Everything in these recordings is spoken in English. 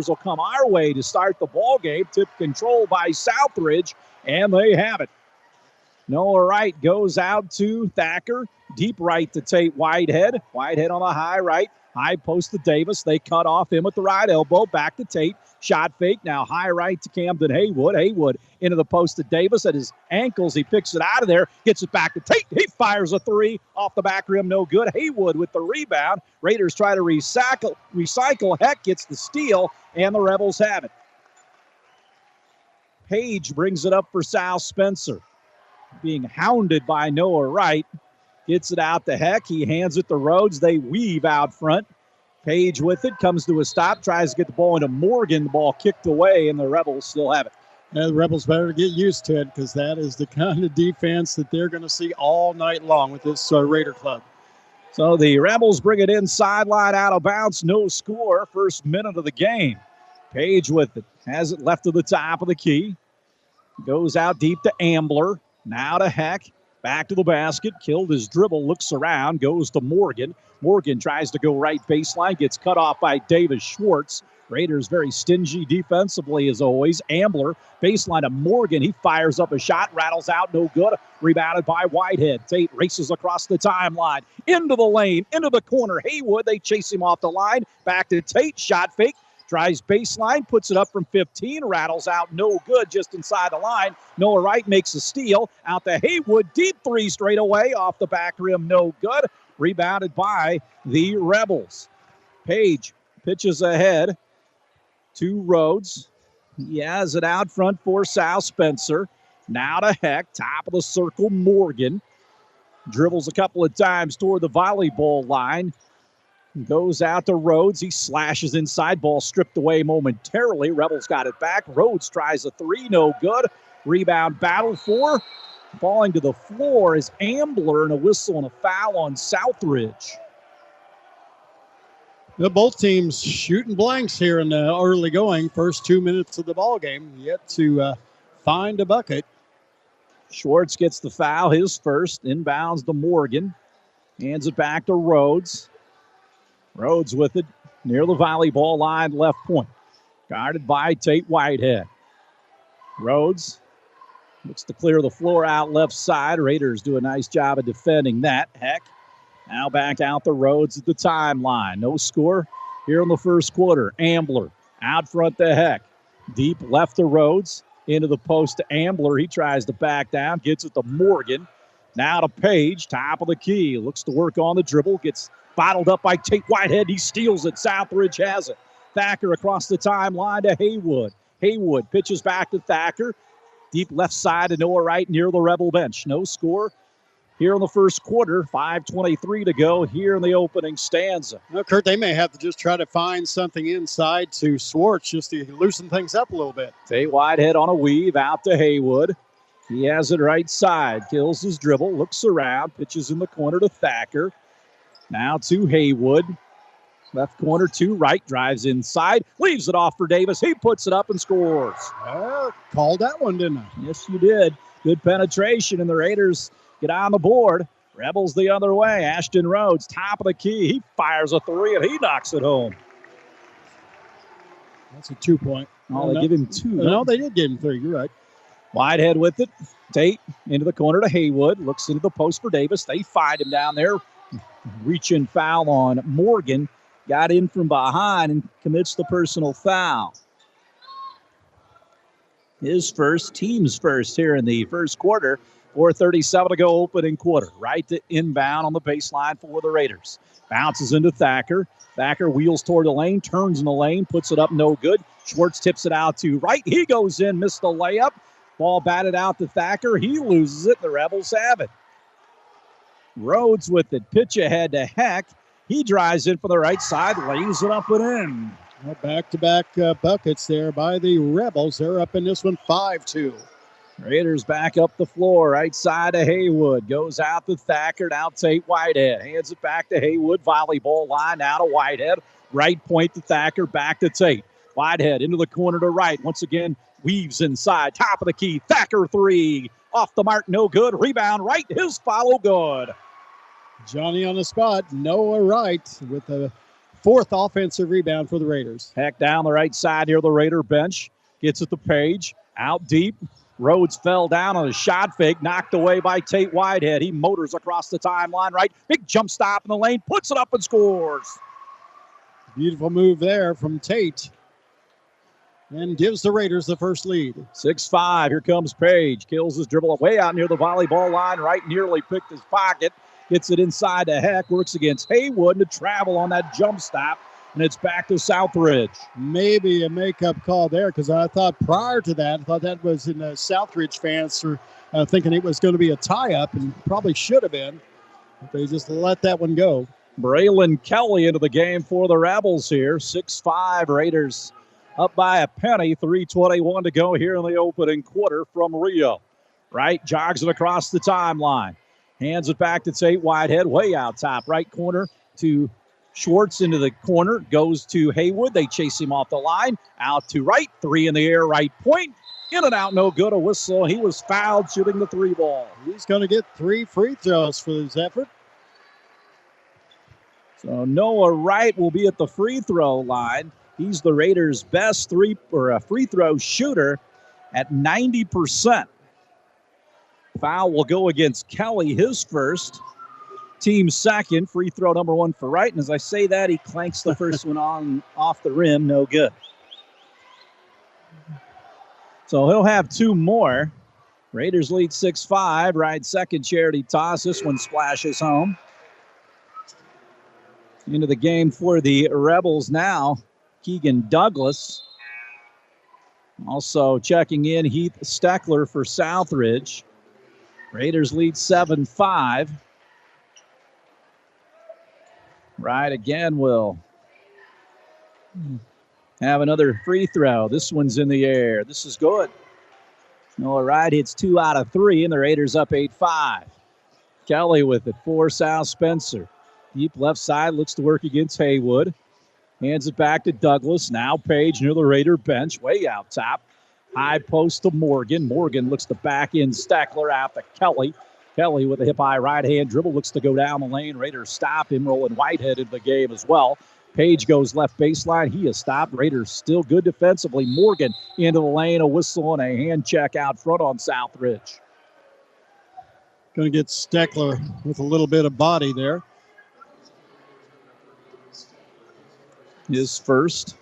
scores will come our way to start the ball game. Tip control by Southridge, and they have it. Noah Wright goes out to Thacker. Deep right to Tate Whitehead. Whitehead on the high right. High post to Davis. They cut off him at the right elbow. Back to Tate. Shot fake. Now high right to Camden Haywood. Haywood into the post to Davis at his ankles. He picks it out of there. Gets it back to Tate. He fires a three off the back rim. No good. Haywood with the rebound. Raiders try to recycle. Heck gets the steal, and the Rebels have it. Page brings it up for Sal Spencer. Being hounded by Noah Wright. Gets it out to Heck. He hands it to Rhodes. They weave out front. Page with it. Comes to a stop. Tries to get the ball into Morgan. The ball kicked away, and the Rebels still have it. Yeah, the Rebels better get used to it because that is the kind of defense that they're going to see all night long with this Raider club. So the Rebels bring it in sideline out of bounds. No score. First minute of the game. Page with it. Has it left to the top of the key. Goes out deep to Ambler. Now to Heck. Back to the basket. Killed his dribble. Looks around. Goes to Morgan. Morgan tries to go right baseline. Gets cut off by Davis Schwartz. Raiders very stingy defensively as always. Ambler. Baseline to Morgan. He fires up a shot. Rattles out. No good. Rebounded by Whitehead. Tate races across the timeline. Into the lane. Into the corner. Haywood. They chase him off the line. Back to Tate. Shot fake. Tries baseline, puts it up from 15, rattles out, no good, just inside the line. Noah Wright makes a steal, out to Haywood, deep three straight away, off the back rim, no good. Rebounded by the Rebels. Page pitches ahead to Rhodes. He has it out front for Sal Spencer. Now to Heck, top of the circle, Morgan. Dribbles a couple of times toward the volleyball line. Goes out to Rhodes. He slashes inside. Ball stripped away momentarily. Rebels got it back. Rhodes tries a three. No good. Rebound battle for. Falling to the floor is Ambler, and a whistle and a foul on Southridge. Both teams shooting blanks here in the early going. First 2 minutes of the ball game. Yet to find a bucket. Schwartz gets the foul, his first. Inbounds to Morgan. Hands it back to Rhodes. Rhodes with it near the volleyball line, left point. Guarded by Tate Whitehead. Rhodes looks to clear the floor out left side. Raiders do a nice job of defending that. Heck, now back out to Rhodes at the timeline. No score here in the first quarter. Ambler out front to Heck. Deep left to Rhodes. Into the post to Ambler. He tries to back down. Gets it to Morgan. Now to Page. Top of the key. Looks to work on the dribble. Gets bottled up by Tate Whitehead. He steals it. Southridge has it. Thacker across the timeline to Haywood. Haywood pitches back to Thacker. Deep left side to Noah Wright near the Rebel bench. No score here in the first quarter. 5:23 to go here in the opening stanza. Well, Kurt, they may have to just try to find something inside to Schwartz just to loosen things up a little bit. Tate Whitehead on a weave out to Haywood. He has it right side. Kills his dribble. Looks around. Pitches in the corner to Thacker. Now to Haywood. Left corner to right. Drives inside. Leaves it off for Davis. He puts it up and scores. Called that one, didn't I? Yes, you did. Good penetration, and the Raiders get on the board. Rebels the other way. Ashton Rhodes, top of the key. He fires a three, and he knocks it home. That's a 2-point. Oh, they give him two. No, they did give him three. You're right. Whitehead with it. Tate into the corner to Haywood. Looks into the post for Davis. They find him down there. Reach-in foul on Morgan. Got in from behind and commits the personal foul. His first, team's first here in the first quarter. 4:37 to go opening quarter. Right to inbound on the baseline for the Raiders. Bounces into Thacker. Thacker wheels toward the lane, turns in the lane, puts it up, no good. Schwartz tips it out to right. He goes in, missed the layup. Ball batted out to Thacker. He loses it. The Rebels have it. Rhodes with it. Pitch ahead to Heck. He drives in for the right side, lays it up and in. Well, back-to-back buckets there by the Rebels. They're up in this one 5-2. Raiders back up the floor. Right side to Haywood. Goes out to Thacker. Now Tate Whitehead. Hands it back to Haywood. Volleyball line now to Whitehead. Right point to Thacker. Back to Tate. Whitehead into the corner to right. Once again, weaves inside. Top of the key. Thacker three. Off the mark. No good. Rebound right. His follow good. Johnny on the spot. Noah Wright with a fourth offensive rebound for the Raiders. Heck down the right side near the Raider bench. Gets it to Page. Out deep. Rhodes fell down on a shot fake. Knocked away by Tate Whitehead. He motors across the timeline, right? Big jump stop in the lane. Puts it up and scores. Beautiful move there from Tate. And gives the Raiders the first lead. 6-5. Here comes Page. Kills his dribble way out near the volleyball line. Right nearly picked his pocket. Gets it inside to Heck. Works against Haywood to travel on that jump stop. And it's back to Southridge. Maybe a makeup call there, because I thought prior to that, I thought that was in the Southridge fans were thinking it was going to be a tie-up, and probably should have been. But they just let that one go. Braylon Kelly into the game for the Rebels here. 6-5. Raiders up by a penny. 3:21 to go here in the opening quarter from Rio. Right, jogs it across the timeline. Hands it back to Tate Whitehead, way out top. Right corner to Schwartz into the corner. Goes to Haywood. They chase him off the line. Out to right. Three in the air, right point. In and out, no good. A whistle. He was fouled shooting the three ball. He's going to get 3 free throws for his effort. So Noah Wright will be at the free throw line. He's the Raiders' best free throw shooter at 90%. Foul will go against Kelly, his first. Team second. Free throw number 1 for Wright. And as I say that, he clanks the first one on off the rim. No good. So he'll have 2 more. Raiders lead 6-5. Wright's second charity toss. This one splashes home. Into the game for the Rebels now, Keegan Douglas. Also checking in, Heath Steckler for Southridge. Raiders lead 7-5. Wright again will have another free throw. This one's in the air. This is good. Noah Wright hits 2 out of 3, and the Raiders up 8-5. Kelly with it for South Spencer. Deep left side, looks to work against Haywood. Hands it back to Douglas. Now Page near the Raider bench, way out top. High post to Morgan. Morgan looks to back in Steckler out to Kelly. Kelly with a hip-high right-hand dribble looks to go down the lane. Raiders stop him, rolling Whitehead in the game as well. Page goes left baseline. He is stopped. Raiders still good defensively. Morgan into the lane, a whistle and a hand check out front on Southridge. Going to get Steckler with a little bit of body there. His first.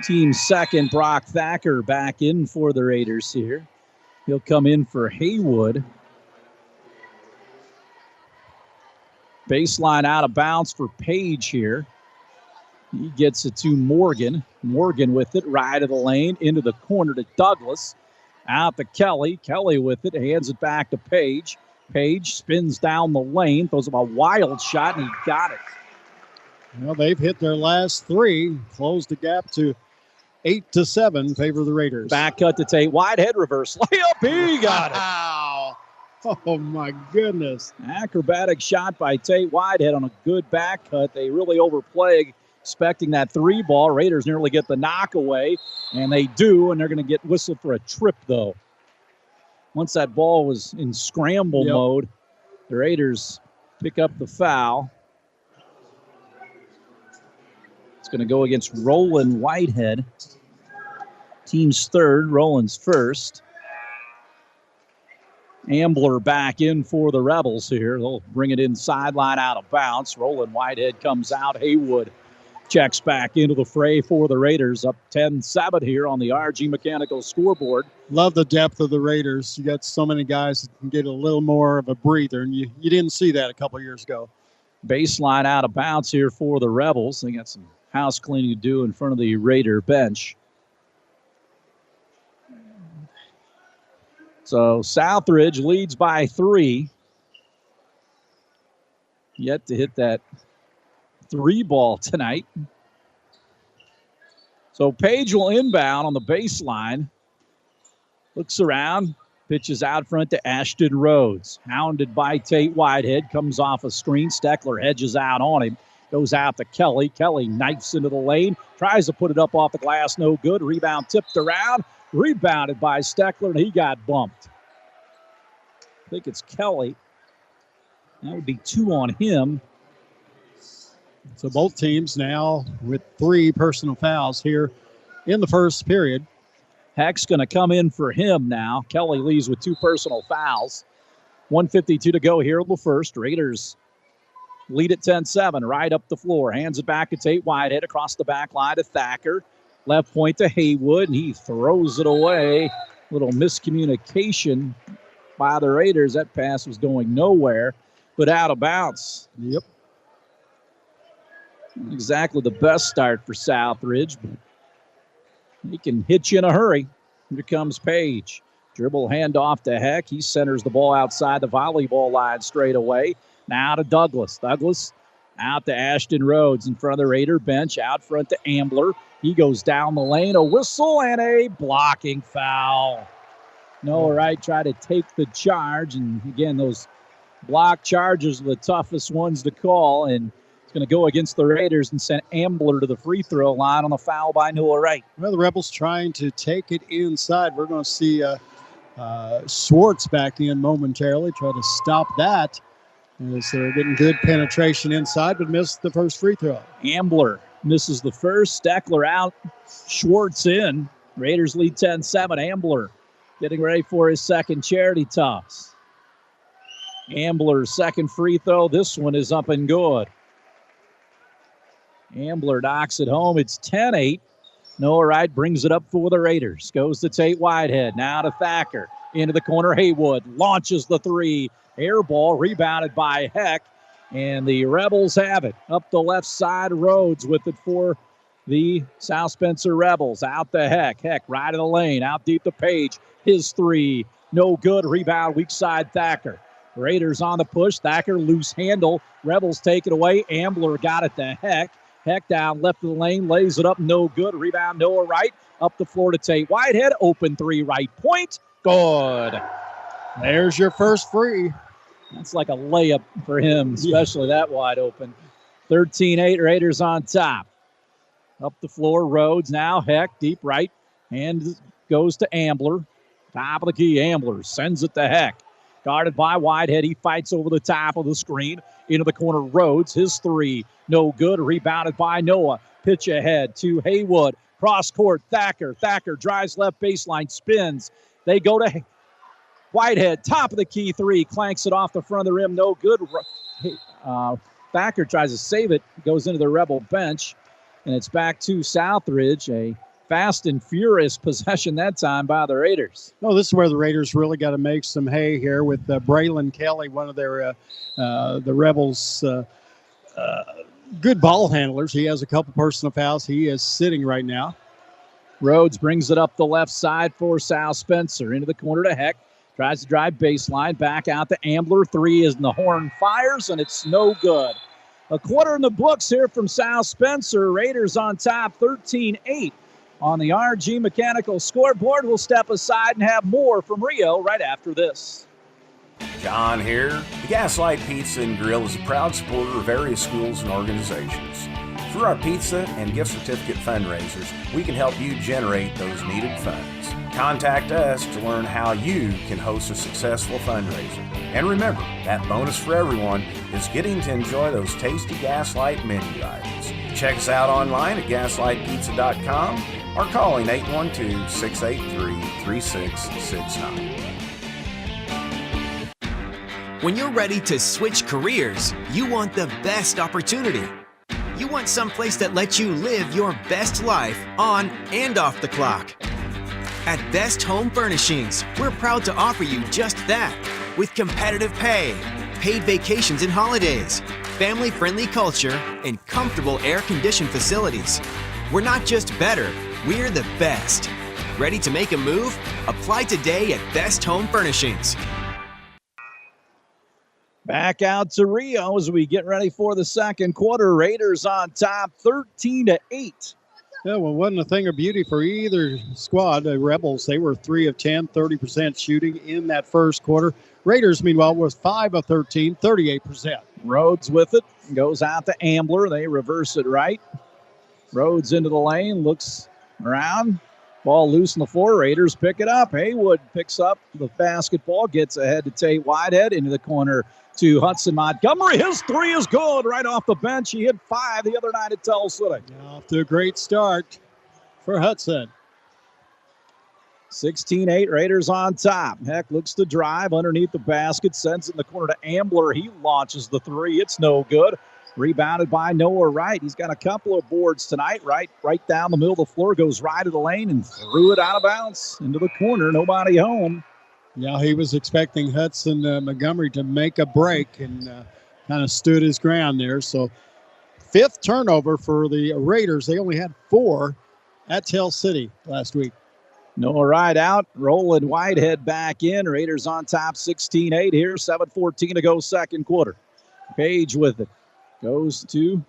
Team second, Brock Thacker back in for the Raiders here. He'll come in for Haywood. Baseline out of bounds for Page here. He gets it to Morgan. Morgan with it, right of the lane, into the corner to Douglas. Out to Kelly. Kelly with it, hands it back to Page. Page spins down the lane, throws him a wild shot, and he got it. Well, they've hit their last 3, closed the gap to 8-7, favor the Raiders. Back cut to Tate Whitehead, reverse layup. He got it. Wow. Oh, my goodness. Acrobatic shot by Tate Whitehead on a good back cut. They really overplay, expecting that 3 ball. Raiders nearly get the knockaway, and they do, and they're going to get whistled for a trip, though. Once that ball was in scramble mode, the Raiders pick up the foul. It's going to go against Roland Whitehead. Team's third, Roland's first. Ambler back in for the Rebels here. They'll bring it in sideline out of bounds. Roland Whitehead comes out. Haywood checks back into the fray for the Raiders. Up 10-7 here on the RG Mechanical scoreboard. Love the depth of the Raiders. You got so many guys that can get a little more of a breather, and you didn't see that a couple years ago. Baseline out of bounds here for the Rebels. They got some house cleaning to do in front of the Raider bench. So Southridge leads by 3. Yet to hit that 3 ball tonight. So Page will inbound on the baseline. Looks around, pitches out front to Ashton Rhodes. Hounded by Tate Whitehead, comes off a screen. Steckler hedges out on him. Goes out to Kelly. Kelly knifes into the lane. Tries to put it up off the glass. No good. Rebound tipped around. Rebounded by Steckler, and he got bumped. I think it's Kelly. That would be 2 on him. So both teams now with 3 personal fouls here in the first period. Heck's going to come in for him now. Kelly leaves with 2 personal fouls. 1:52 to go here in the first. Raiders lead at 10-7, right up the floor. Hands it back to Tate Whitehead across the back line to Thacker. Left point to Haywood, and he throws it away. Little miscommunication by the Raiders. That pass was going nowhere, but out of bounds. Yep. Not exactly the best start for Southridge, but he can hit you in a hurry. Here comes Page. Dribble handoff to Heck. He centers the ball outside the volleyball line straight away. Now to Douglas. Douglas out to Ashton Rhodes in front of the Raider bench. Out front to Ambler. He goes down the lane. A whistle and a blocking foul. Noah Wright tried to take the charge. And again, those block charges are the toughest ones to call. And it's going to go against the Raiders and send Ambler to the free throw line on the foul by Noah Wright. Well, the Rebels trying to take it inside. We're going to see Schwartz back in momentarily. Try to stop that. As they're getting good penetration inside, but missed the first free throw. Ambler misses the first. Steckler out. Schwartz in. Raiders lead 10-7. Ambler getting ready for his second charity toss. Ambler's second free throw. This one is up and good. Ambler knocks it home. It's 10-8. Noah Wright brings it up for the Raiders. Goes to Tate Whitehead. Now to Thacker. Into the corner. Haywood launches the three. Air ball rebounded by Heck. And the Rebels have it. Up the left side. Rhodes with it for the South Spencer Rebels. Out to Heck. Heck right in the lane. Out deep to Page. His three. No good. Rebound weak side Thacker. Raiders on the push. Thacker loose handle. Rebels take it away. Ambler got it to Heck. Heck down left of the lane. Lays it up. No good. Rebound Noah Wright. Up the floor to Tate Whitehead. Open three right point. Good. There's your first free. That's like a layup for him, especially that wide open. 13-8, Raiders on top. Up the floor, Rhodes now. Heck, deep right. And goes to Ambler. Top of the key, Ambler sends it to Heck. Guarded by Whitehead. He fights over the top of the screen. Into the corner, Rhodes. His three, no good. Rebounded by Noah. Pitch ahead to Haywood. Cross court, Thacker. Thacker drives left baseline, spins. They go to Whitehead, top of the key three, clanks it off the front of the rim, no good. Thacker tries to save it, goes into the Rebel bench, and it's back to Southridge. A fast and furious possession that time by the Raiders. Oh, this is where the Raiders really got to make some hay here with Braylon Kelly, one of their the Rebels' good ball handlers. He has a couple personal fouls. He is sitting right now. Rhodes brings it up the left side for South Spencer. Into the corner to Heck. Tries to drive baseline. Back out to Ambler. Three is in the horn. Fires, and it's no good. A quarter in the books here from South Spencer. Raiders on top, 13-8. On the RG Mechanical scoreboard, we'll step aside and have more from Rio right after this. John here. The Gaslight Pizza and Grill is a proud supporter of various schools and organizations. Through our pizza and gift certificate fundraisers, we can help you generate those needed funds. Contact us to learn how you can host a successful fundraiser. And remember, that bonus for everyone is getting to enjoy those tasty Gaslight menu items. Check us out online at gaslightpizza.com or calling 812-683-3669. When you're ready to switch careers, you want the best opportunity. You want someplace that lets you live your best life on and off the clock. At Best Home Furnishings, we're proud to offer you just that, with competitive pay, paid vacations and holidays, family-friendly culture, and comfortable air-conditioned facilities. We're not just better, we're the best. Ready to make a move? Apply today at Best Home Furnishings. Back out to Rio as we get ready for the second quarter. Raiders on top, 13-8. Yeah, well, wasn't a thing of beauty for either squad. The Rebels, they were 3 of 10, 30% shooting in that first quarter. Raiders, meanwhile, was 5 of 13, 38%. Rhodes with it, goes out to Ambler. They reverse it right. Rhodes into the lane, looks around, Ball loose on the floor. Raiders pick it up. Haywood picks up the basketball, gets ahead to Tate Whitehead into the corner to Hudson Montgomery. His three is good right off the bench. He hit 5 the other night at Tell City. Off to a great start for Hudson. 16-8, Raiders on top. Heck looks to drive underneath the basket, sends it in the corner to Ambler. He launches the three. It's no good. Rebounded by Noah Wright. He's got a couple of boards tonight. Right down the middle of the floor, goes right of the lane and threw it out of bounds into the corner. Nobody home. Yeah, he was expecting Hudson Montgomery to make a break and kind of stood his ground there. So 5th turnover for the Raiders. They only had 4 at Tell City last week. Noah Wright out. Roland Whitehead back in. Raiders on top 16-8 here. 7:14 to go second quarter. Page with it. Goes to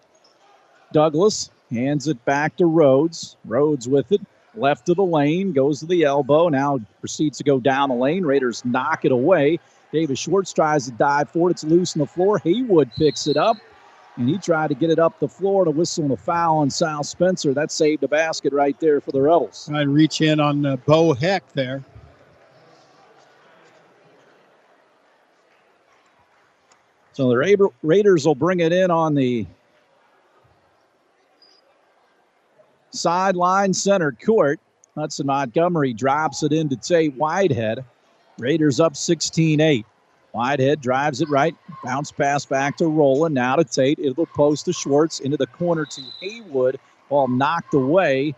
Douglas. Hands it back to Rhodes. Rhodes with it. Left of the lane. Goes to the elbow. Now proceeds to go down the lane. Raiders knock it away. Davis Schwartz tries to dive for it. It's loose on the floor. Haywood picks it up. And he tried to get it up the floor to whistle on a foul on Sal Spencer. That saved a basket right there for the Rebels. I'd reach in on Bo Heck there. So the Raiders will bring it in on the sideline center court. Hudson Montgomery drops it into Tate Whitehead. Raiders up 16-8. Whitehead drives it right. Bounce pass back to Roland. Now to Tate. Into the post to Schwartz. Into the corner to Haywood. Ball knocked away.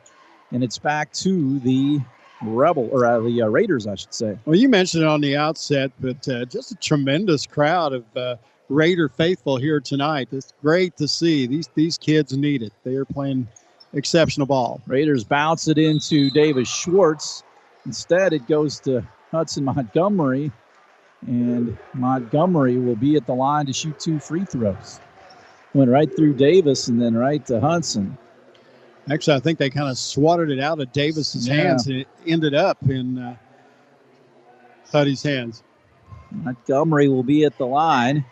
And it's back to the Raiders, I should say. Well, you mentioned it on the outset, but just a tremendous crowd of Raider faithful here tonight. It's great to see. These kids need it. They are playing exceptional ball. Raiders bounce it into Davis Schwartz. Instead, it goes to Hudson Montgomery. And Montgomery will be at the line to shoot 2 free throws. Went right through Davis and then right to Hudson. Actually, I think they kind of swatted it out of Davis's hands, and it ended up in Huddy's hands. Montgomery will be at the line.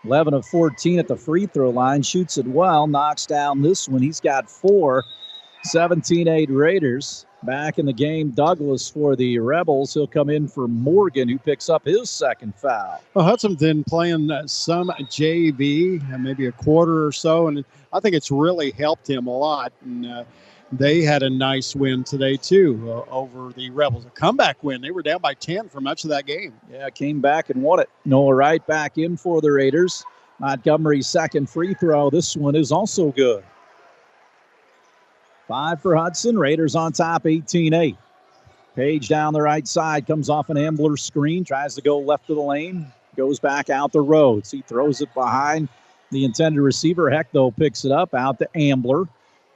11 of 14 at the free throw line. Shoots it well. Knocks down this one. He's got 4. 17-8 Raiders. Back in the game, Douglas for the Rebels. He'll come in for Morgan, who picks up his second foul. Well, Hudson's been playing some JV, maybe a quarter or so, and I think it's really helped him a lot. And they had a nice win today, too, over the Rebels. A comeback win. They were down by 10 for much of that game. Yeah, came back and won it. Noah Wright back in for the Raiders. Montgomery's second free throw. This one is also good. 5 for Hudson. Raiders on top, 18-8. Page down the right side, comes off an Ambler screen, tries to go left of the lane, goes back out the Rhodes. He throws it behind the intended receiver. Heck, though, picks it up out to Ambler.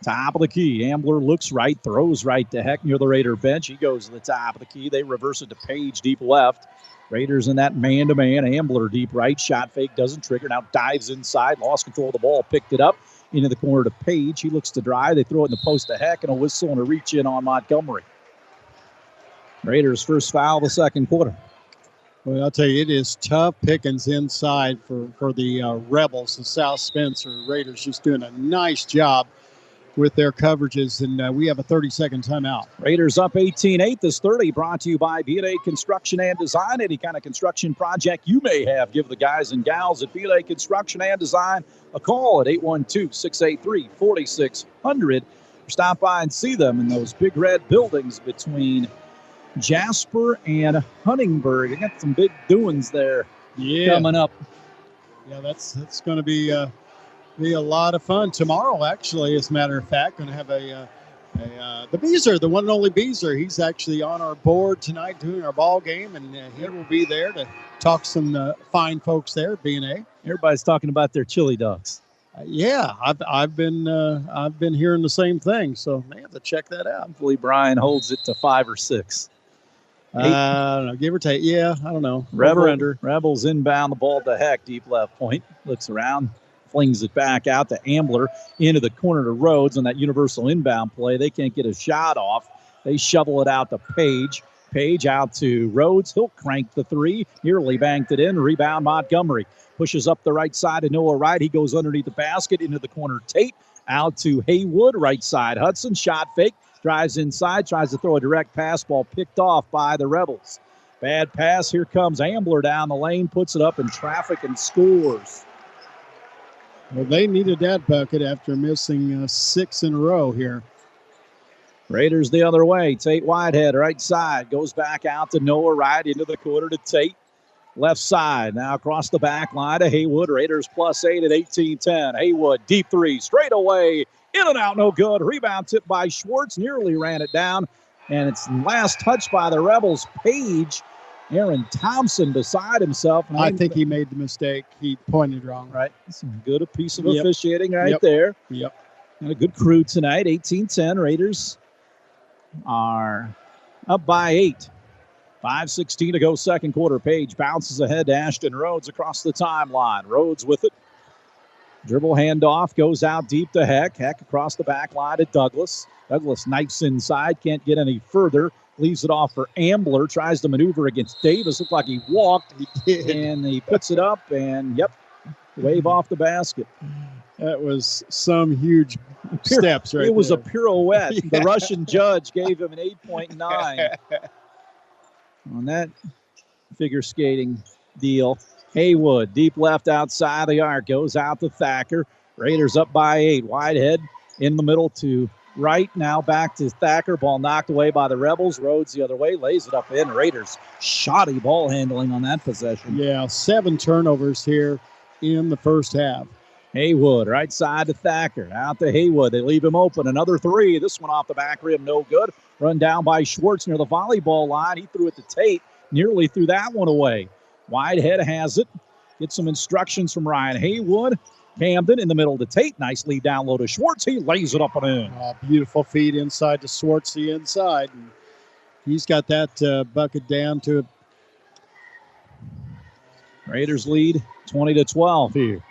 Top of the key. Ambler looks right, throws right to Heck near the Raider bench. He goes to the top of the key. They reverse it to Page deep left. Raiders in that man-to-man. Ambler deep right. Shot fake doesn't trigger. Now dives inside. Lost control of the ball. Picked it up into the corner to Page. He looks to drive. They throw it in the post to Heck, and a whistle and a reach in on Montgomery. Raiders first foul of the second quarter. Well, I'll tell you, it is tough pickings inside for the Rebels. The South Spencer Raiders just doing a nice job with their coverages, and we have a 30-second timeout. Raiders up 18-8. This 30 brought to you by B&A Construction and Design. Any kind of construction project you may have, give the guys and gals at B&A Construction and Design a call at 812-683-4600. Stop by and see them in those big red buildings between Jasper and Huntingburg. They got some big doings there coming up. Yeah, that's going to be a lot of fun tomorrow, actually, as a matter of fact. Going to have the Beezer, the one and only Beezer. He's actually on our board tonight doing our ball game, and he will be there to talk some fine folks there at B&A. Everybody's talking about their chili dogs. Yeah, I've been hearing the same thing, so I have to check that out. Hopefully Brian holds it to 5 or 6. I don't know, give or take. Yeah, I don't know. Under. Rebels inbound the ball to Heck, deep left point. Looks around, flings it back out to Ambler into the corner to Rhodes on that universal inbound play. They can't get a shot off. They shovel it out to Page. Page out to Rhodes. He'll crank the 3. Nearly banked it in. Rebound Montgomery. Pushes up the right side to Noah Wright. He goes underneath the basket into the corner. Tate out to Haywood. Right side Hudson. Shot fake. Drives inside, tries to throw a direct pass, ball picked off by the Rebels. Bad pass. Here comes Ambler down the lane, puts it up in traffic and scores. Well, they needed that bucket after missing 6 in a row here. Raiders the other way. Tate Whitehead, right side. Goes back out to Noah Wright into the quarter to Tate. Left side. Now across the back line to Haywood. Raiders +8 at 18-10. Haywood, deep three. Straight away. In and out, no good. Rebound tipped by Schwartz. Nearly ran it down. And it's last touch by the Rebels. Page. Aaron Thompson beside himself. I think he made the mistake. He pointed wrong. Right. Some good piece of officiating right Yep. there. Yep. And a good crew tonight. 18-10. Raiders are up by 8. 5:16 to go, second quarter. Page bounces ahead to Ashton Rhodes across the timeline. Rhodes with it. Dribble handoff, goes out deep to Heck. Heck across the back line to Douglas. Douglas knifes inside, can't get any further. Leaves it off for Ambler. Tries to maneuver against Davis. Looked like he walked. He did. And he puts it up and, wave off the basket. That was some huge steps right It was there. a pirouette. Yeah. The Russian judge gave him an 8.9 on that figure skating deal. Haywood, deep left outside the arc. Goes out to Thacker. Raiders up by 8. Whitehead in the middle to right. Now back to Thacker. Ball knocked away by the Rebels. Rhodes the other way. Lays it up in. Raiders shoddy ball handling on that possession. Yeah, 7 turnovers here in the first half. Haywood, right side to Thacker. Out to Haywood. They leave him open. Another three. This one off the back rim, no good. Run down by Schwartz near the volleyball line. He threw it to Tate. Nearly threw that one away. Whitehead has it. Gets some instructions from Ryan Haywood. Camden in the middle to Tate. Nice lead down low to Schwartz. He lays it up and in. Beautiful feed inside to Schwartz, the inside. And he's got that bucket down to. Raiders lead 20-12 here.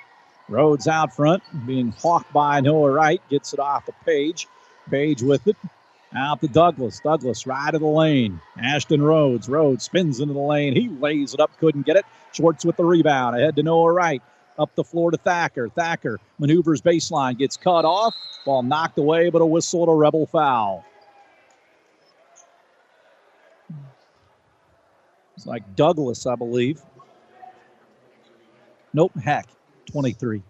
Rhodes out front, being hawked by Noah Wright. Gets it off the Page. Page with it. Out to Douglas. Douglas right of the lane. Ashton Rhodes. Rhodes spins into the lane. He lays it up. Couldn't get it. Schwartz with the rebound. Ahead to Noah Wright. Up the floor to Thacker. Thacker maneuvers baseline. Gets cut off. Ball knocked away, but a whistle and a Rebel foul. It's like Douglas, I believe. Nope, Heck. 23.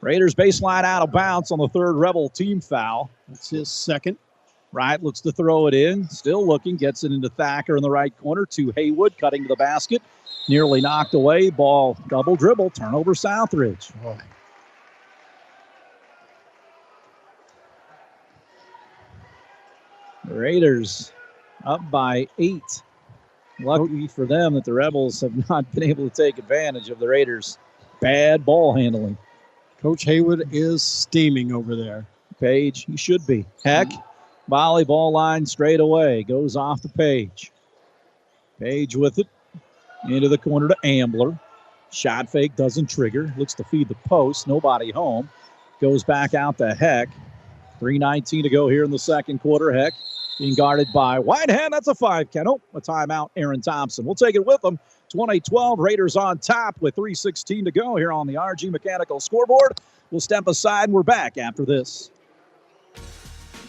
Raiders baseline out of bounds on the third Rebel team foul. That's his second. Wright looks to throw it in. Still looking. Gets it into Thacker in the right corner to Haywood. Cutting to the basket. Nearly knocked away. Ball double dribble. Turnover Southridge. Boy. The Raiders up by 8. Lucky for them that the Rebels have not been able to take advantage of the Raiders' bad ball handling. Coach Haywood is steaming over there. Page, he should be. Heck, volleyball line straight away. Goes off the Page. Page with it. Into the corner to Ambler. Shot fake doesn't trigger. Looks to feed the post. Nobody home. Goes back out to Heck. 3:19 to go here in the second quarter. Heck being guarded by Whitehead. That's a 5 count. Oh, a timeout. Aaron Thompson. We'll take it with them. 20-12. Raiders on top with 3:16 to go here on the RG Mechanical scoreboard. We'll step aside and we're back after this.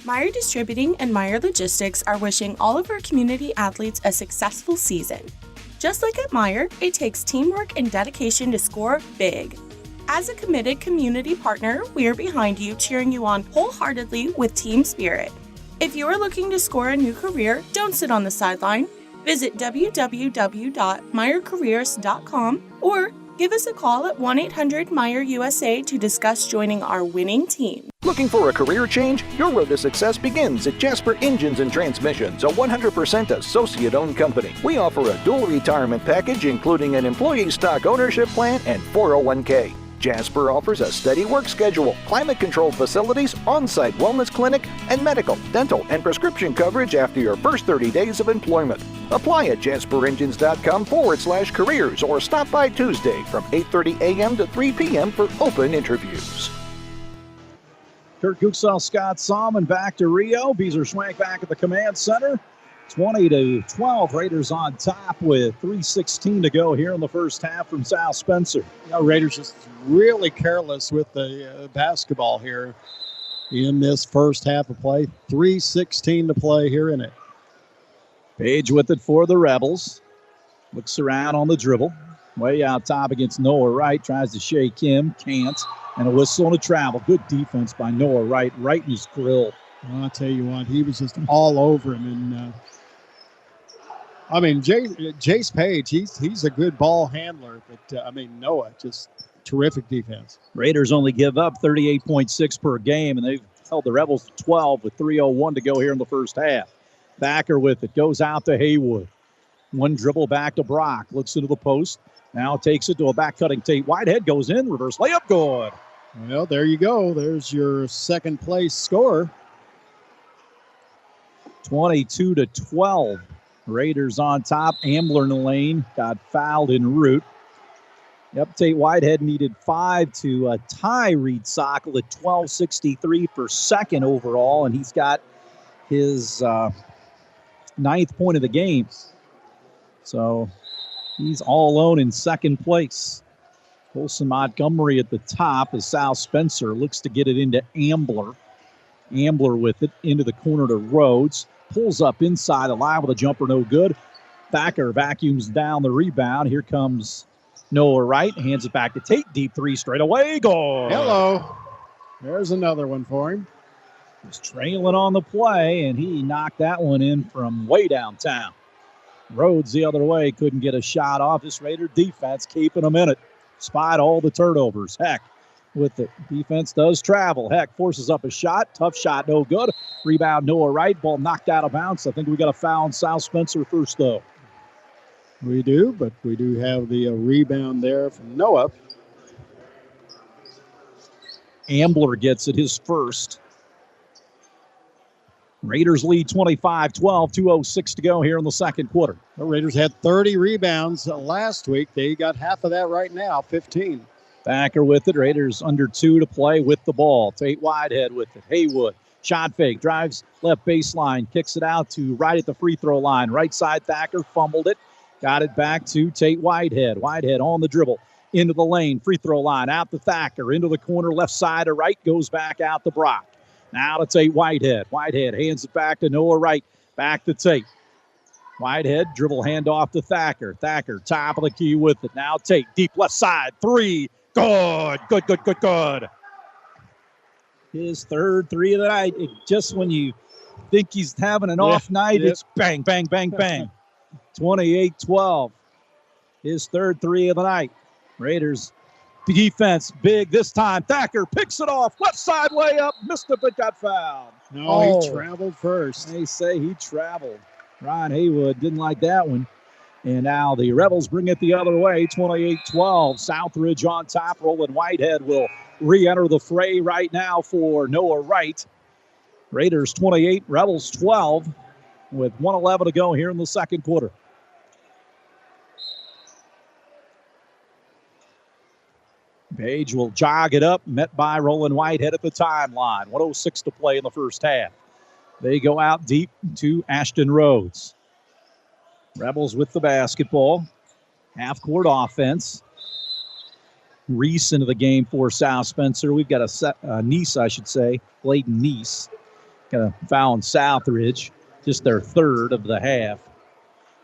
Meyer Distributing and Meyer Logistics are wishing all of our community athletes a successful season. Just like at Meyer, it takes teamwork and dedication to score big. As a committed community partner, we are behind you, cheering you on wholeheartedly with team spirit. If you are looking to score a new career, don't sit on the sideline. Visit www.meyercareers.com or give us a call at 1-800-MEYER-USA to discuss joining our winning team. Looking for a career change? Your road to success begins at Jasper Engines and Transmissions, a 100% associate-owned company. We offer a dual retirement package including an employee stock ownership plan and 401k. Jasper offers a steady work schedule, climate-controlled facilities, on-site wellness clinic, and medical, dental, and prescription coverage after your first 30 days of employment. Apply at jasperengines.com/careers or stop by Tuesday from 8:30 a.m. to 3 p.m. for open interviews. Kurt Kuxell, Scott Salmon back to Rio. Beezer Schwank back at the command center. 20-12. Raiders on top with 3:16 to go here in the first half from South Spencer. Raiders just really careless with the basketball here. in this first half of play. 3:16 to play here in it. Page with it for the Rebels. Looks around on the dribble. Way out top against Noah Wright. Tries to shake him. Can't. And a whistle and a travel. Good defense by Noah Wright. Right in his grill. Well, I'll tell you what, he was just all over him. And Jace Page, he's a good ball handler. But, Noah, just terrific defense. Raiders only give up 38.6 per game, and they've held the Rebels to 12 with 3:01 to go here in the first half. Thacker with it. Goes out to Haywood. One dribble back to Brock. Looks into the post. Now takes it to a back-cutting Tate Whitehead. Goes in. Reverse layup. Good. Well, there you go. There's your second-place scorer. 22-12. Raiders on top. Ambler in the lane. Got fouled en route. Yep, Tate Whitehead needed 5 to tie Reed Sockel at 12.63 for second overall, and he's got his 9th point of the game. So he's all alone in second place. Colson Montgomery at the top as Sal Spencer looks to get it into Ambler. Ambler with it into the corner to Rhodes. Pulls up inside the line with a jumper, no good. Thacker vacuums down the rebound. Here comes Noah Wright. Hands it back to Tate. Deep three straight away. Goal. Hello. There's another one for him. He's trailing on the play, and he knocked that one in from way downtown. Rhodes the other way. Couldn't get a shot off. This Raider defense keeping them in it. Spied all the turnovers. Heck with it. Defense does travel. Heck forces up a shot. Tough shot, no good. Rebound, Noah Wright. Ball knocked out of bounds. I think we got a foul on Sal Spencer first, though. We do, but we do have the rebound there from Noah. Ambler gets it, his first. Raiders lead 25-12, 2:06 to go here in the second quarter. The Raiders had 30 rebounds last week. They got half of that right now, 15. Thacker with it. Raiders under 2 to play with the ball. Tate Whitehead with it. Haywood. Shot fake. Drives left baseline. Kicks it out to right at the free throw line. Right side Thacker fumbled it. Got it back to Tate Whitehead. Whitehead on the dribble. Into the lane. Free throw line. Out to Thacker. Into the corner. Left side to right. Goes back out to Brock. Now to Tate Whitehead. Whitehead hands it back to Noah Wright. Back to Tate. Whitehead dribble handoff to Thacker. Thacker top of the key with it. Now Tate deep left side. 3. Good. His third 3 of the night. Just when you think he's having an off night, it's bang, bang, bang, bang. 28-12. His third 3 of the night. Raiders defense big this time. Thacker picks it off. Left side way up. Missed it, but got fouled. No, he traveled first. They say he traveled. Ryan Haywood didn't like that one. And now the Rebels bring it the other way, 28-12. Southridge on top. Roland Whitehead will re-enter the fray right now for Noah Wright. Raiders 28, Rebels 12, with 1:11 to go here in the second quarter. Page will jog it up, met by Roland Whitehead at the timeline. 1:06 to play in the first half. They go out deep to Ashton Rhodes. Rebels with the basketball. Half-court offense. Reese into the game for Sal Spencer. We've got Nice, Bladen Nice. Got a foul on Southridge. Just their third of the half.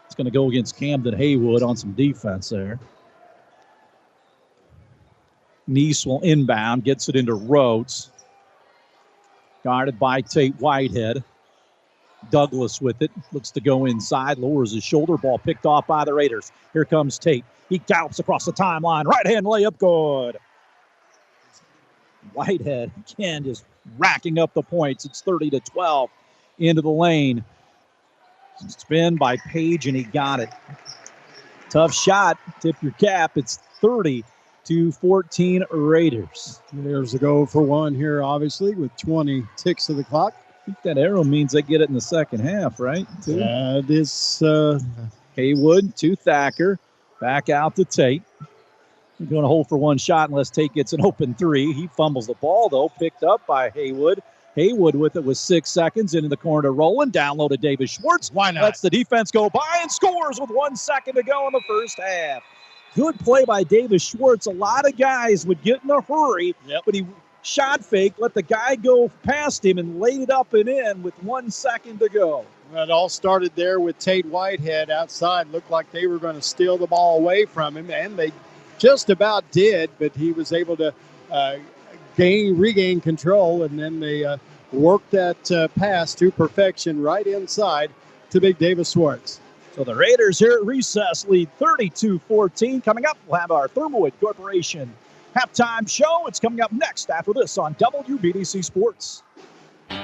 It's going to go against Camden Haywood on some defense there. Nice will inbound, gets it into Rhodes. Guarded by Tate Whitehead. Douglas with it. Looks to go inside. Lowers his shoulder. Ball picked off by the Raiders. Here comes Tate. He gallops across the timeline. Right-hand layup. Good. Whitehead, again, just racking up the points. It's 30-12 into the lane. Spin by Page, and he got it. Tough shot. Tip your cap. It's 30-14 Raiders. There's a go for one here, obviously, with 20 ticks of the clock. I think that arrow means they get it in the second half, right? That is Haywood to Thacker. Back out to Tate. We're going to hold for one shot unless Tate gets an open 3. He fumbles the ball, though, picked up by Haywood. Haywood with it with 6 seconds into the corner to Rowland. Down low to Davis Schwartz. Why not? Lets the defense go by and scores with 1 second to go in the first half. Good play by Davis Schwartz. A lot of guys would get in a hurry, but he shot fake, let the guy go past him, and laid it up and in with 1 second to go. Well, it all started there with Tate Whitehead outside. Looked like they were going to steal the ball away from him, and they just about did, but he was able to regain control, and then they worked that pass to perfection right inside to Big Davis Swartz. So the Raiders here at recess lead 32-14. Coming up, we'll have our Thermowood Corporation halftime show. It's coming up next after this on WBDC Sports.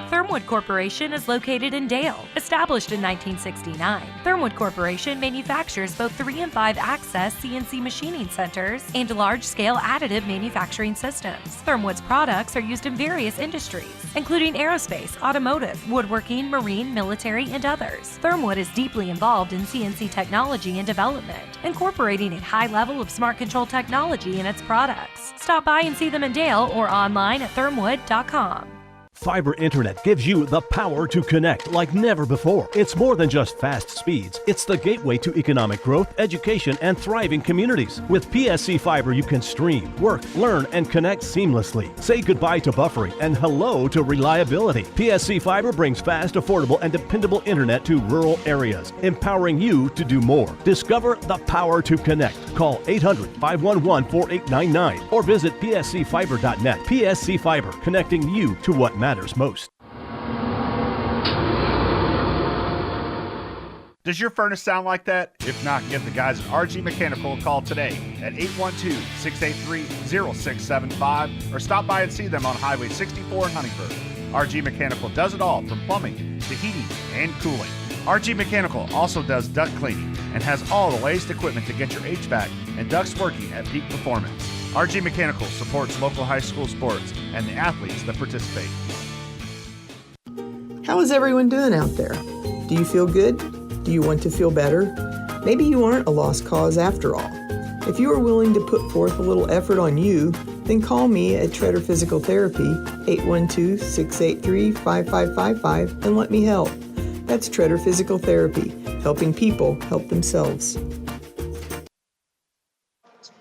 Thermowood Corporation is located in Dale. Established in 1969, Thermowood Corporation manufactures both 3 and 5 access CNC machining centers and large-scale additive manufacturing systems. Thermowood's products are used in various industries, including aerospace, automotive, woodworking, marine, military, and others. Thermowood is deeply involved in CNC technology and development, incorporating a high level of smart control technology in its products. Stop by and see them in Dale or online at thermowood.com. Fiber internet gives you the power to connect like never before. It's more than just fast speeds. It's the gateway to economic growth, education, and thriving communities. With PSC Fiber, you can stream, work, learn, and connect seamlessly. Say goodbye to buffering and hello to reliability. PSC Fiber brings fast, affordable, and dependable internet to rural areas, empowering you to do more. Discover the power to connect. Call 800-511-4899 or visit pscfiber.net. PSC Fiber, connecting you to what matters most. Does your furnace sound like that? If not, give the guys at RG Mechanical a call today at 812-683-0675 or stop by and see them on Highway 64 in Huntingburg. RG Mechanical does it all from plumbing to heating and cooling. RG Mechanical also does duct cleaning and has all the latest equipment to get your HVAC and ducts working at peak performance. RG Mechanical supports local high school sports and the athletes that participate. How is everyone doing out there? Do you feel good? Do you want to feel better? Maybe you aren't a lost cause after all. If you are willing to put forth a little effort on you, then call me at Treader Physical Therapy, 812-683-5555, and let me help. That's Treader Physical Therapy, helping people help themselves.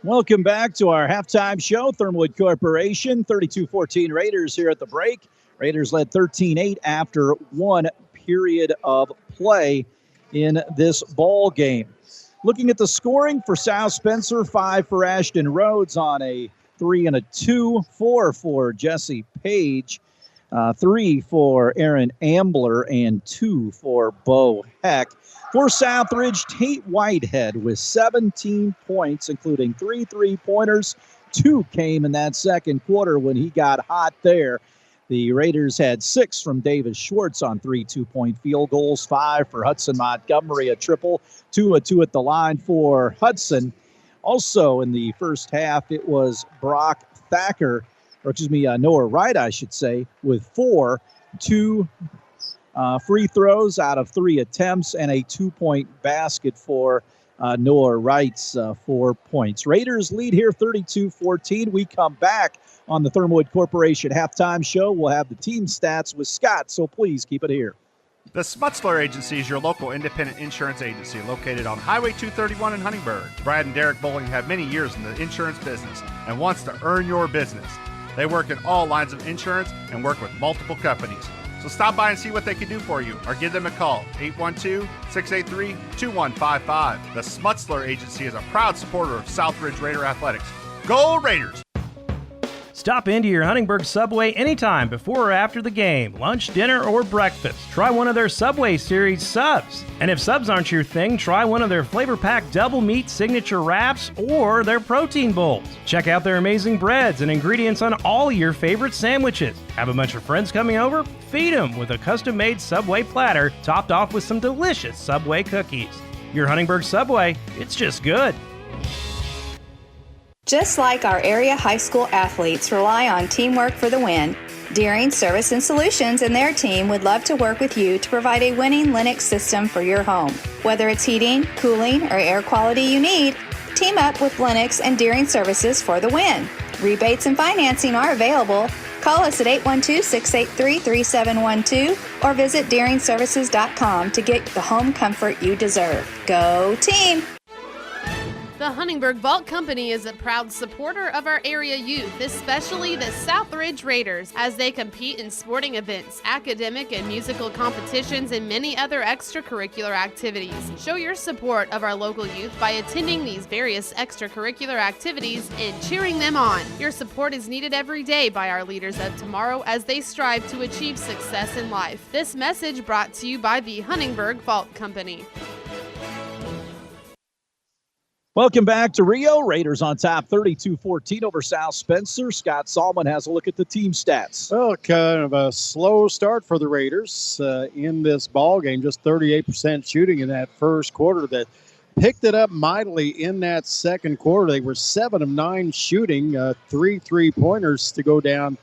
Welcome back to our halftime show. Thermowood Corporation, 32-14 Raiders here at the break. Raiders led 13-8 after one period of play in this ball game. Looking at the scoring for South Spencer, 5 for Ashton Rhodes on a 3 and a 2, 4 for Jesse Page, 3 for Aaron Ambler, and 2 for Bo Heck. For Southridge, Tate Whitehead with 17 points, including 3 3-pointers. 2 came in that second quarter when he got hot there. The Raiders had 6 from Davis Schwartz on 3 2-point field goals, 5 for Hudson Montgomery, a triple, 2 at the line for Hudson. Also in the first half, it was Noah Wright, I should say, with 4, 2 free throws out of 3 attempts, and a 2-point basket for Noah Wright's 4 points. Raiders lead here 32-14. We come back on the Thermowood Corporation halftime show. We'll have the team stats with Scott, so please keep it here. The Smutzler Agency is your local independent insurance agency located on Highway 231 in Huntingburg. Brad and Derek Bowling have many years in the insurance business and wants to earn your business. They work in all lines of insurance and work with multiple companies. So stop by and see what they can do for you or give them a call, 812-683-2155. The Smutzler Agency is a proud supporter of Southridge Raider Athletics. Go Raiders! Stop into your Huntingburg Subway anytime before or after the game, lunch, dinner, or breakfast. Try one of their Subway Series subs. And if subs aren't your thing, try one of their flavor-packed double meat signature wraps or their protein bowls. Check out their amazing breads and ingredients on all your favorite sandwiches. Have a bunch of friends coming over? Feed them with a custom-made Subway platter topped off with some delicious Subway cookies. Your Huntingburg Subway, it's just good. Just like our area high school athletes rely on teamwork for the win, Deering Service and Solutions and their team would love to work with you to provide a winning Linux system for your home. Whether it's heating, cooling, or air quality you need, team up with Linux and Deering Services for the win. Rebates and financing are available. Call us at 812-683-3712 or visit DeeringServices.com to get the home comfort you deserve. Go team! The Huntingburg Vault Company is a proud supporter of our area youth, especially the Southridge Raiders, as they compete in sporting events, academic and musical competitions, and many other extracurricular activities. Show your support of our local youth by attending these various extracurricular activities and cheering them on. Your support is needed every day by our leaders of tomorrow as they strive to achieve success in life. This message brought to you by the Huntingburg Vault Company. Welcome back to Rio. Raiders on top 32-14 over South Spencer. Scott Salmon has a look at the team stats. Well, kind of a slow start for the Raiders in this ball game. Just 38% shooting in that first quarter. That picked it up mightily in that second quarter. They were 7 of 9 shooting, 3 3-pointers to go down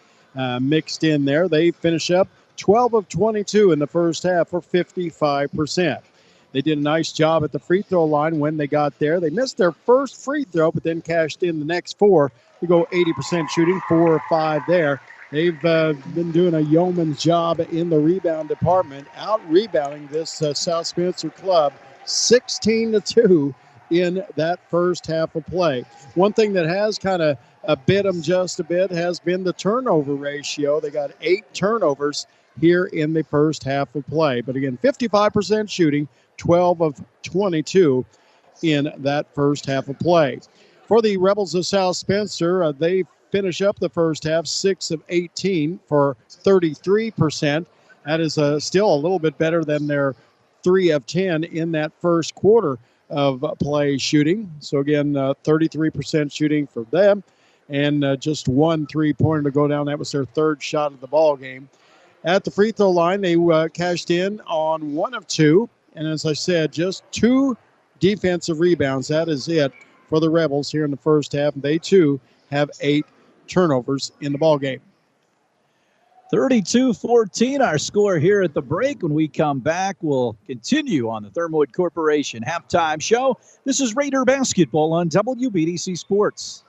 mixed in there. They finish up 12 of 22 in the first half for 55%. They did a nice job at the free throw line when they got there. They missed their first free throw, but then cashed in the next 4 to go 80% shooting, 4 or 5 there. They've been doing a yeoman's job in the rebound department, out-rebounding this South Spencer club 16-2 in that first half of play. One thing that has kind of bit them just a bit has been the turnover ratio. They got 8 turnovers here in the first half of play. But again, 55% shooting, 12 of 22 in that first half of play. For the Rebels of South Spencer, they finish up the first half 6 of 18 for 33%. That is still a little bit better than their 3 of 10 in that first quarter of play shooting. So again, 33% shooting for them, and just 1 3-pointer to go down. That was their third shot of the ball game. At the free throw line, they cashed in on 1 of 2. And as I said, just 2 defensive rebounds. That is it for the Rebels here in the first half. They, too, have 8 turnovers in the ballgame. 32-14, our score here at the break. When we come back, we'll continue on the Thermwood Corporation halftime show. This is Raider basketball on WBDC Sports.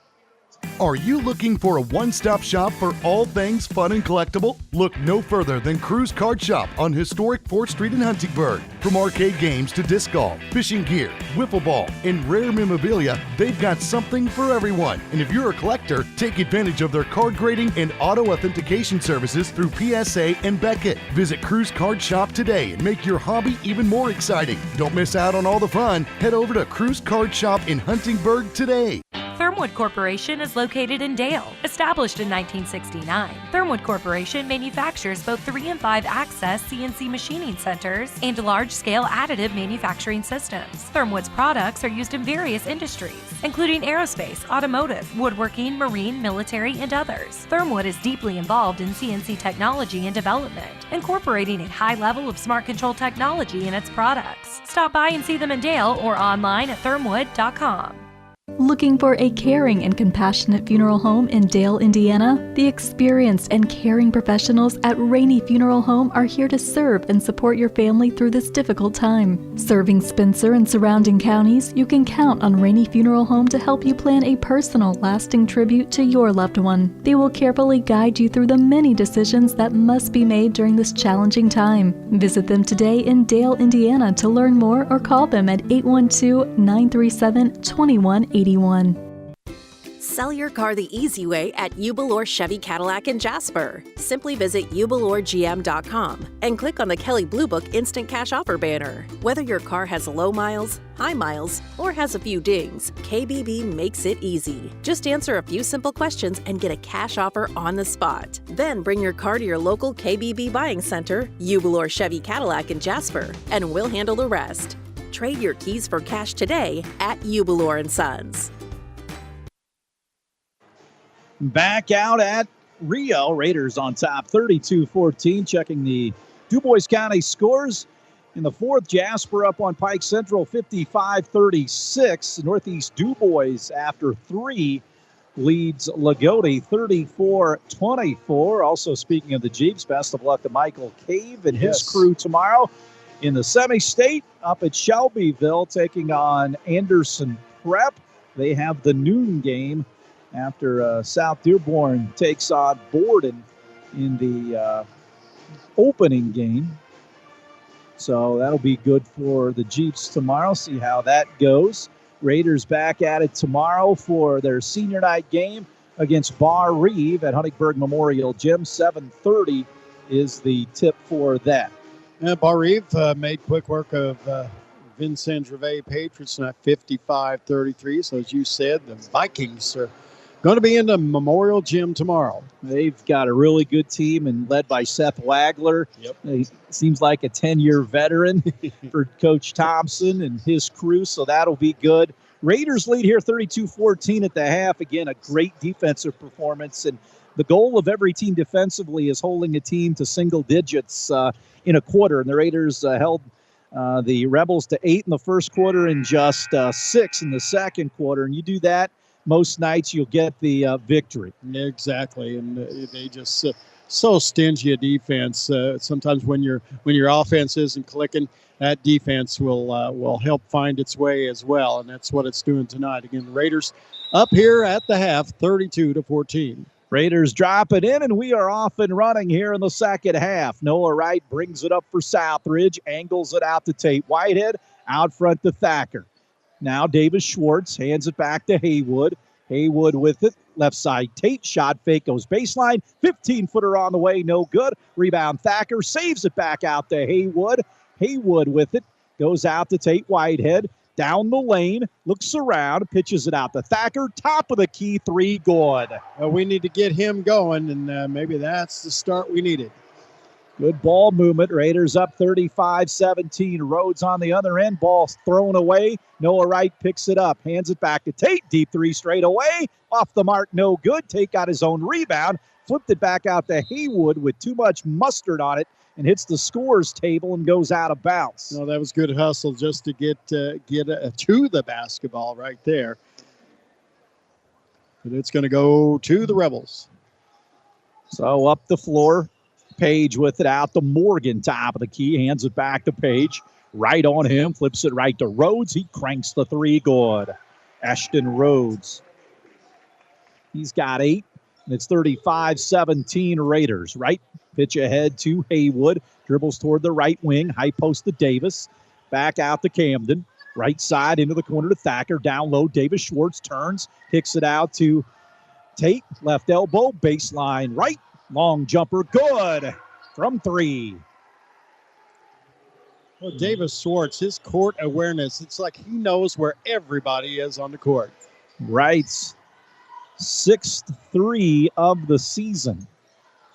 Are you looking for a one-stop shop for all things fun and collectible? Look no further than Cruise Card Shop on historic 4th Street in Huntingburg. From arcade games to disc golf, fishing gear, wiffle ball, and rare memorabilia, they've got something for everyone. And if you're a collector, take advantage of their card grading and auto authentication services through PSA and Beckett. Visit Cruise Card Shop today and make your hobby even more exciting. Don't miss out on all the fun. Head over to Cruise Card Shop in Huntingburg today. Thermwood Corporation is located in Dale. Established in 1969, Thermwood Corporation manufactures both 3 and 5 access CNC machining centers and large-scale additive manufacturing systems. Thermwood's products are used in various industries, including aerospace, automotive, woodworking, marine, military, and others. Thermwood is deeply involved in CNC technology and development, incorporating a high level of smart control technology in its products. Stop by and see them in Dale or online at thermwood.com. Looking for a caring and compassionate funeral home in Dale, Indiana? The experienced and caring professionals at Rainey Funeral Home are here to serve and support your family through this difficult time. Serving Spencer and surrounding counties, you can count on Rainey Funeral Home to help you plan a personal, lasting tribute to your loved one. They will carefully guide you through the many decisions that must be made during this challenging time. Visit them today in Dale, Indiana to learn more, or call them at 812-937-2181. Sell your car the easy way at Ubelor Chevy Cadillac in Jasper. Simply visit ubelorgm.com and click on the Kelly Blue Book Instant Cash Offer banner. Whether your car has low miles, high miles, or has a few dings, KBB makes it easy. Just answer a few simple questions and get a cash offer on the spot. Then bring your car to your local KBB buying center, Ubelor Chevy Cadillac in Jasper, and we'll handle the rest. Trade your keys for cash today at Ubelor & Sons. Back out at Rio. Raiders on top 32-14. Checking the DuBois County scores. In the fourth, Jasper up on Pike Central 55-36. Northeast DuBois after 3 leads Lagodi 34-24. Also speaking of the Jeeps, best of luck to Michael Cave and his crew tomorrow. In the semi-state, up at Shelbyville, taking on Anderson Prep. They have the noon game after South Dearborn takes on Borden in the opening game. So that'll be good for the Jeeps tomorrow. See how that goes. Raiders back at it tomorrow for their senior night game against Bar Reeve at Huntingburg Memorial Gym. 7:30 is the tip for that. And Bar Reeve made quick work of Vincent Gervais Patriots tonight, 55-33. So as you said, the Vikings are going to be in the Memorial Gym tomorrow. They've got a really good team and led by Seth Wagler. Yep. He seems like a 10-year veteran for Coach Thompson and his crew, so that'll be good. Raiders lead here 32-14 at the half. Again, a great defensive performance. And the goal of every team defensively is holding a team to single digits in a quarter. And the Raiders held the Rebels to 8 in the first quarter and just 6 in the second quarter. And you do that, most nights you'll get the victory. Exactly, and they just so stingy a defense. Sometimes when your offense isn't clicking, that defense will help find its way as well, and that's what it's doing tonight. Again, the Raiders up here at the half, 32-14. Raiders drop it in, and we are off and running here in the second half. Noah Wright brings it up for Southridge, angles it out to Tate Whitehead, out front to Thacker. Now Davis Schwartz hands it back to Haywood. Haywood with it. Left side Tate. Shot fake goes baseline. 15-footer on the way. No good. Rebound Thacker. Saves it back out to Haywood. Haywood with it. Goes out to Tate Whitehead. Down the lane. Looks around. Pitches it out to Thacker. Top of the key. 3 good. We need to get him going, and maybe that's the start we needed. Good ball movement. Raiders up 35-17. Rhodes on the other end. Ball thrown away. Noah Wright picks it up. Hands it back to Tate. Deep 3 straight away. Off the mark. No good. Tate got his own rebound. Flipped it back out to Haywood with too much mustard on it and hits the scores table and goes out of bounds. No, that was good hustle just to get to the basketball right there. But it's going to go to the Rebels. So up the floor. Page with it out to Morgan, top of the key, hands it back to Page. Right on him, flips it right to Rhodes. He cranks the 3 good. Ashton Rhodes. He's got 8, and it's 35-17 Raiders. Right pitch ahead to Haywood. Dribbles toward the right wing. High post to Davis. Back out to Camden. Right side into the corner to Thacker. Down low, Davis Schwartz turns. Kicks it out to Tate. Left elbow, baseline right. Long jumper, good from 3. Well, Davis Schwartz, his court awareness, it's like he knows where everybody is on the court. Right. 6th 3 of the season.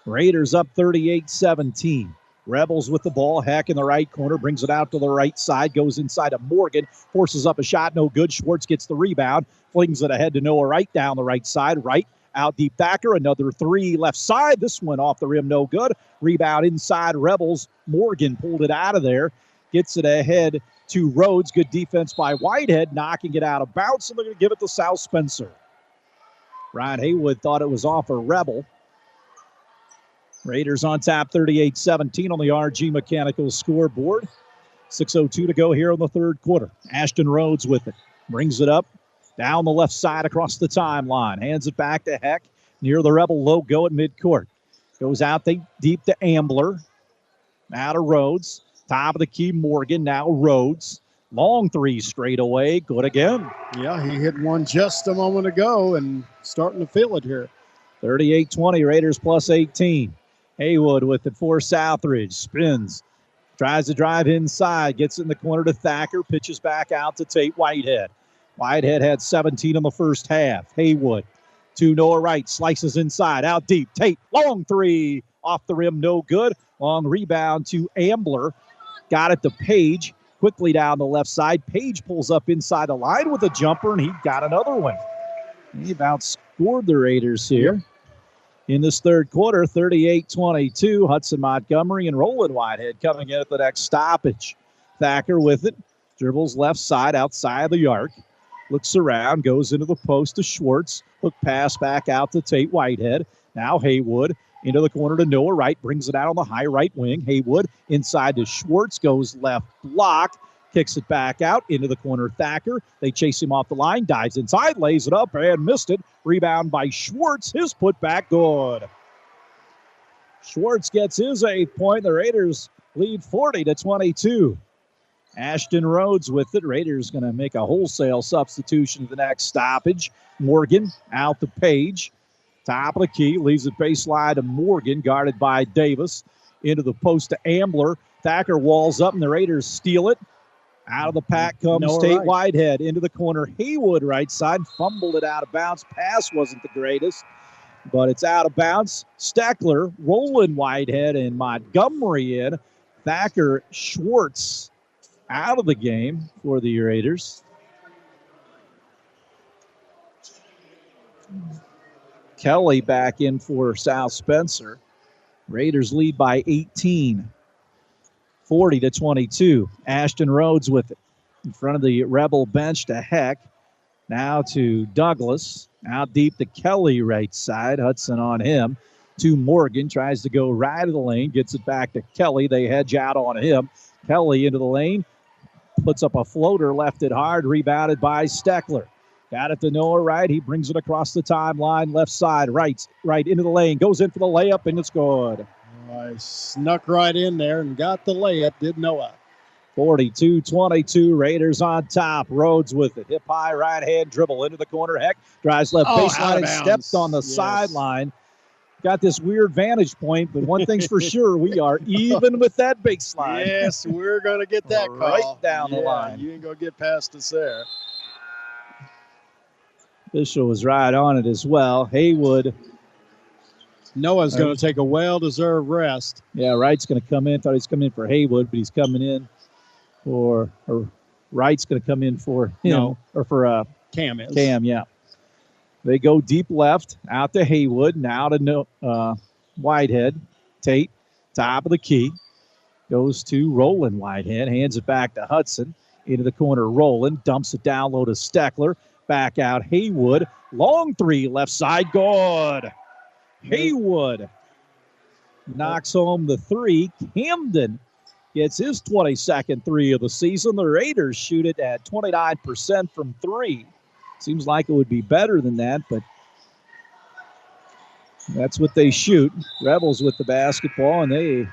Raiders up 38-17. Rebels with the ball. Heck in the right corner. Brings it out to the right side. Goes inside of Morgan. Forces up a shot. No good. Schwartz gets the rebound. Flings it ahead to Noah Wright down the right side. Wright out deep Thacker. Another 3 left side. This one off the rim. No good. Rebound inside Rebels. Morgan pulled it out of there. Gets it ahead to Rhodes. Good defense by Whitehead. Knocking it out of bounds. And they're going to give it to South Spencer. Ryan Haywood thought it was off a Rebel. Raiders on top 38-17 on the RG Mechanical scoreboard. 6:02 to go here in the third quarter. Ashton Rhodes with it. Brings it up down the left side across the timeline. Hands it back to Heck near the Rebel logo at midcourt. Goes out deep to Ambler. Now to Rhodes. Top of the key, Morgan. Now Rhodes. Long 3 straight away. Good again. Yeah, he hit one just a moment ago and starting to feel it here. 38-20, Raiders plus 18. Haywood with it for Southridge. Spins. Tries to drive inside. Gets in the corner to Thacker. Pitches back out to Tate Whitehead. Whitehead had 17 in the first half. Haywood to Noah Wright. Slices inside. Out deep. Tate. Long 3. Off the rim. No good. Long rebound to Ambler. Got it to Page. Quickly down the left side. Page pulls up inside the line with a jumper, and he got another one. He outscored the Raiders here in this third quarter, 38-22. Hudson Montgomery and Roland Whitehead coming in at the next stoppage. Thacker with it. Dribbles left side outside the arc. Looks around, goes into the post to Schwartz. Hook pass back out to Tate Whitehead. Now Haywood into the corner to Noah Wright. Brings it out on the high right wing. Haywood inside to Schwartz. Goes left block. Kicks it back out into the corner. Thacker. They chase him off the line. Dives inside. Lays it up and missed it. Rebound by Schwartz. His putback good. Schwartz gets his 8th point. The Raiders lead 40-22. Ashton Rhodes with it. Raiders going to make a wholesale substitution to the next stoppage. Morgan out to Page. Top of the key. Leaves it baseline to Morgan, guarded by Davis. Into the post to Ambler. Thacker walls up, and the Raiders steal it. Out of the pack comes Tate Whitehead. Into the corner. Haywood right side. Fumbled it out of bounds. Pass wasn't the greatest, but it's out of bounds. Steckler, Roland Whitehead, and Montgomery in. Thacker, Schwartz out of the game for the Raiders. Kelly back in for South Spencer. Raiders lead by 18, 40-22. Ashton Rhodes with it. In front of the Rebel bench to Heck. Now to Douglas. Out deep to Kelly right side. Hudson on him. To Morgan. Tries to go right of the lane. Gets it back to Kelly. They hedge out on him. Kelly into the lane. Puts up a floater. Left it hard. Rebounded by Steckler. Got it to Noah Wright. He brings it across the timeline. Left side. Right into the lane. Goes in for the layup, and it's good. I snuck right in there and got the layup, did Noah. 42-22. Raiders on top. Rhodes with it. Hip high right hand dribble into the corner. Heck drives left baseline and stepped on the sideline. Got this weird vantage point, but one thing's for sure, we are even with that baseline. Yes, we're going to get that call. Right down the line. You ain't going to get past us there. Bishop was right on it as well. Haywood. Noah's going to take a well-deserved rest. Yeah, Wright's going to come in. Thought he's coming in for Haywood, but he's coming in for, or Wright's going to come in for him, or for Cam is. Cam, yeah. They go deep left, out to Haywood, now to Whitehead. Tate, top of the key. Goes to Roland Whitehead, hands it back to Hudson. Into the corner, Roland, dumps it down low to Steckler. Back out, Haywood. Long three, left side, good. Haywood knocks home the three. Camden gets his 22nd three of the season. The Raiders shoot it at 29% from three. Seems like it would be better than that, but that's what they shoot. Rebels with the basketball, and they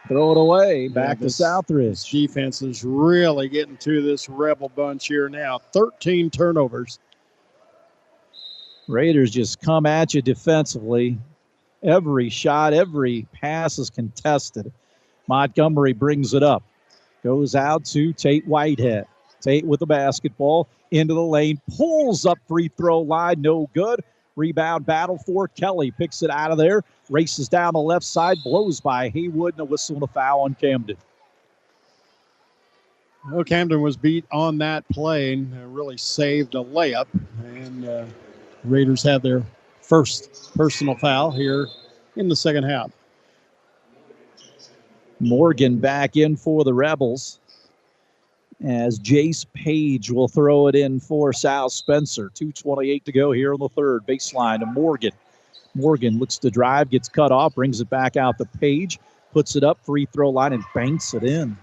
throw it away back to Southridge. Defense is really getting to this Rebel bunch here now. 13 turnovers. Raiders just come at you defensively. Every shot, every pass is contested. Montgomery brings it up. Goes out to Tate Whitehead. Tate with the basketball. Into the lane. Pulls up free throw line. No good. Rebound battle for Kelly. Picks it out of there. Races down the left side. Blows by Haywood. And a whistle and a foul on Camden. Well, Camden was beat on that play and really saved a layup. And Raiders have their first personal foul here in the second half. Morgan back in for the Rebels as Jace Page will throw it in for South Spencer. 2:28 to go here in the third. Baseline to Morgan. Morgan looks to drive, gets cut off, brings it back out to Page, puts it up, free throw line, and banks it in.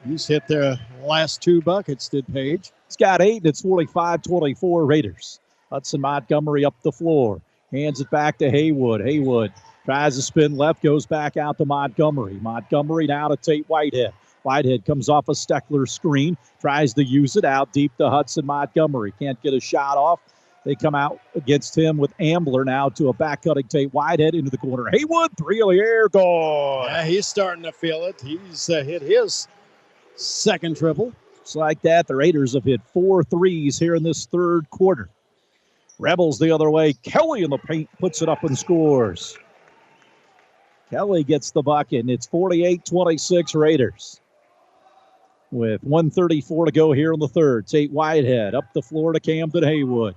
He's hit the last two buckets, did Page. He's got 8, and it's 45-24 Raiders. Hudson Montgomery up the floor. Hands it back to Haywood. Haywood tries to spin left, goes back out to Montgomery. Montgomery now to Tate Whitehead. Whitehead comes off a Steckler screen, tries to use it out deep to Hudson Montgomery. Can't get a shot off. They come out against him with Ambler now to a back-cutting Tate Whitehead into the corner. Haywood, three in the air, goal. Yeah, he's starting to feel it. He's hit his second triple. Just like that, the Raiders have hit 4 threes here in this third quarter. Rebels the other way. Kelly in the paint puts it up and scores. Kelly gets the bucket, and it's 48-26 Raiders. With 1:34 to go here in the third. Tate Whitehead up the floor to Camden Haywood.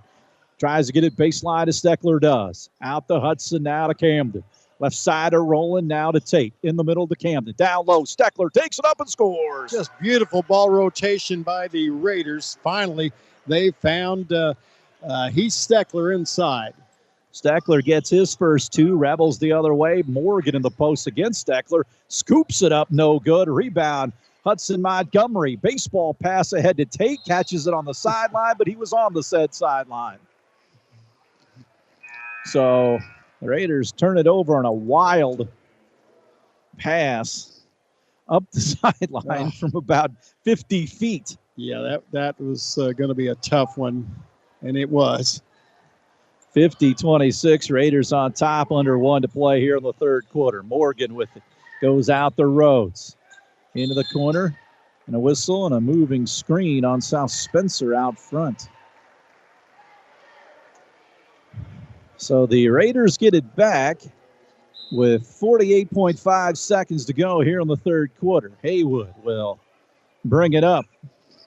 Tries to get it baseline as Steckler does. Out to Hudson, now to Camden. Left side of Roland, now to Tate. In the middle to Camden. Down low, Steckler takes it up and scores. Just beautiful ball rotation by the Raiders. Finally, they found Heath Steckler inside. Steckler gets his first 2. Rebels the other way. Morgan in the post against Steckler. Scoops it up, no good. Rebound. Hudson Montgomery. Baseball pass ahead to Tate. Catches it on the sideline, but he was on the said sideline. So the Raiders turn it over on a wild pass up the sideline from about 50 feet. Yeah, that was going to be a tough one, and it was. 50-26, Raiders on top, under 1 to play here in the third quarter. Morgan with it, goes out the Rhodes. Into the corner, and a whistle and a moving screen on South Spencer out front. So the Raiders get it back with 48.5 seconds to go here in the third quarter. Haywood will bring it up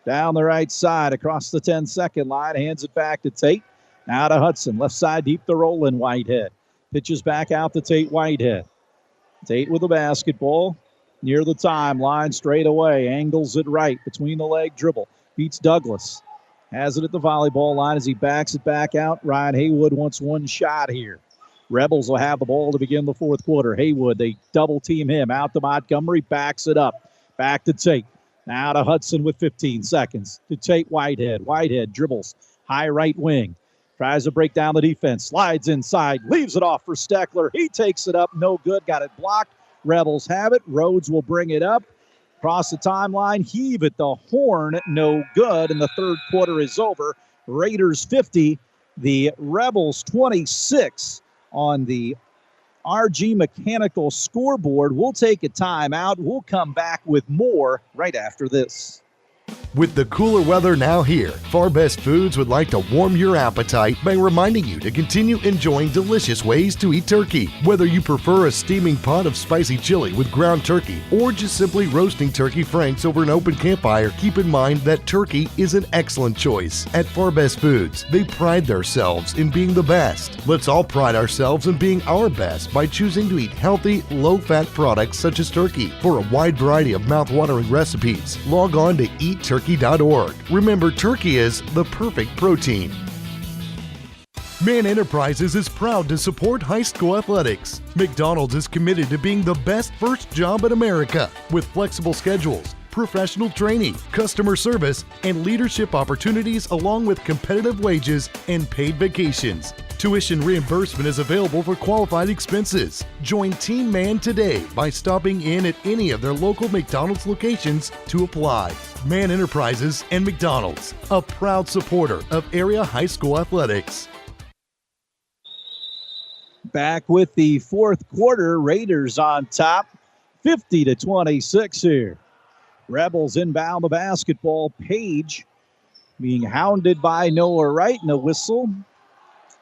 down the right side across the 10-second line, hands it back to Tate. Now to Hudson, left side deep to Roland Whitehead. Pitches back out to Tate Whitehead. Tate with the basketball near the timeline, straight away, angles it right, between the leg dribble, beats Douglas. Has it at the volleyball line as he backs it back out. Ryan Haywood wants one shot here. Rebels will have the ball to begin the fourth quarter. Haywood, they double team him. Out to Montgomery, backs it up. Back to Tate. Now to Hudson with 15 seconds. To Tate Whitehead. Whitehead dribbles. High right wing. Tries to break down the defense. Slides inside. Leaves it off for Steckler. He takes it up. No good. Got it blocked. Rebels have it. Rhodes will bring it up. Across the timeline. Heave at the horn. No good. And the third quarter is over. Raiders 50. The Rebels 26 on the RG Mechanical scoreboard. We'll take a timeout. We'll come back with more right after this. With the cooler weather now here, Far Best Foods would like to warm your appetite by reminding you to continue enjoying delicious ways to eat turkey. Whether you prefer a steaming pot of spicy chili with ground turkey or just simply roasting turkey franks over an open campfire, keep in mind that turkey is an excellent choice. At Far Best Foods, they pride themselves in being the best. Let's all pride ourselves in being our best by choosing to eat healthy, low-fat products such as turkey. For a wide variety of mouth-watering recipes, log on to eatturkey.org. Remember, turkey is the perfect protein. Man Enterprises is proud to support high school athletics. McDonald's is committed to being the best first job in America with flexible schedules, professional training, customer service, and leadership opportunities, along with competitive wages and paid vacations. Tuition reimbursement is available for qualified expenses. Join Team Man today by stopping in at any of their local McDonald's locations to apply. Man Enterprises and McDonald's, a proud supporter of area high school athletics. Back with the fourth quarter, Raiders on top, 50-26 here. Rebels inbound the basketball. Page being hounded by Noah Wright, and a whistle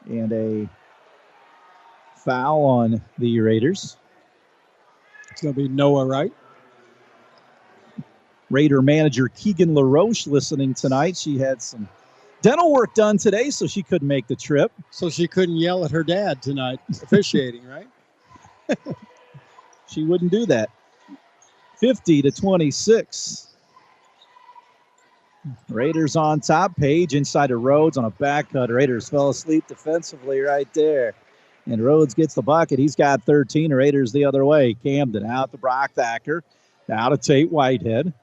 and a foul on the Raiders. It's going to be Noah Wright. Raider manager Keegan LaRoche listening tonight. She had some dental work done today, so she couldn't make the trip. So she couldn't yell at her dad tonight officiating, right? She wouldn't do that. 50-26. Raiders on top. Page inside of Rhodes on a back cut. Raiders fell asleep defensively right there. And Rhodes gets the bucket. He's got 13. Raiders the other way. Camden out to Brock Thacker. Now to Tate Whitehead.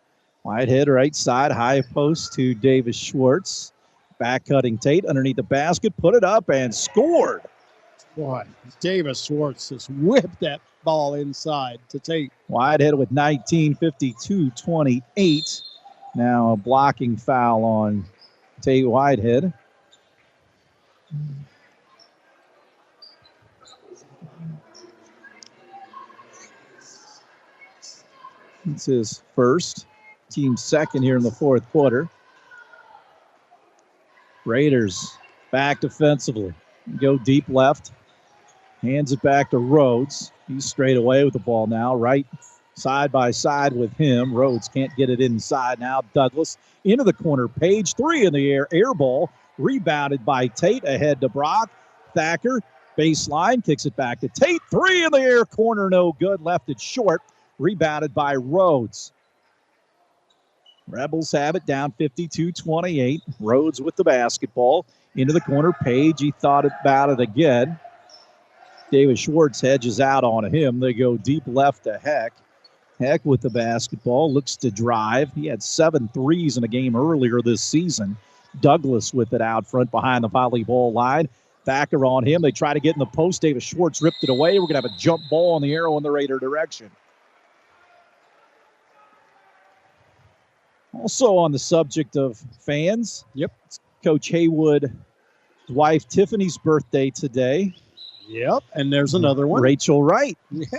Whitehead right side. High post to Davis Schwartz. Back cutting Tate underneath the basket. Put it up and scored. Boy, Davis Schwartz just whipped that ball inside to Tate. Whitehead with 19, 52-28. Now a blocking foul on Tate Whitehead. It's his first, team second here in the fourth quarter. Raiders back defensively. Go deep left. Hands it back to Rhodes. He's straight away with the ball now. Right side by side with him. Rhodes can't get it inside now. Douglas into the corner. Page three in the air. Air ball. Rebounded by Tate. Ahead to Brock. Thacker. Baseline. Kicks it back to Tate. Three in the air. Corner no good. Left it short. Rebounded by Rhodes. Rebels have it down 52-28. Rhodes with the basketball. Into the corner. Page. He thought about it again. David Schwartz hedges out on him. They go deep left to Heck. Heck with the basketball. Looks to drive. He had 7 threes in a game earlier this season. Douglas with it out front behind the volleyball line. Thacker on him. They try to get in the post. David Schwartz ripped it away. We're going to have a jump ball on the arrow in the Raider direction. Also on the subject of fans, it's Coach Haywood's wife Tiffany's birthday today. Yep, and there's another one. Rachel Wright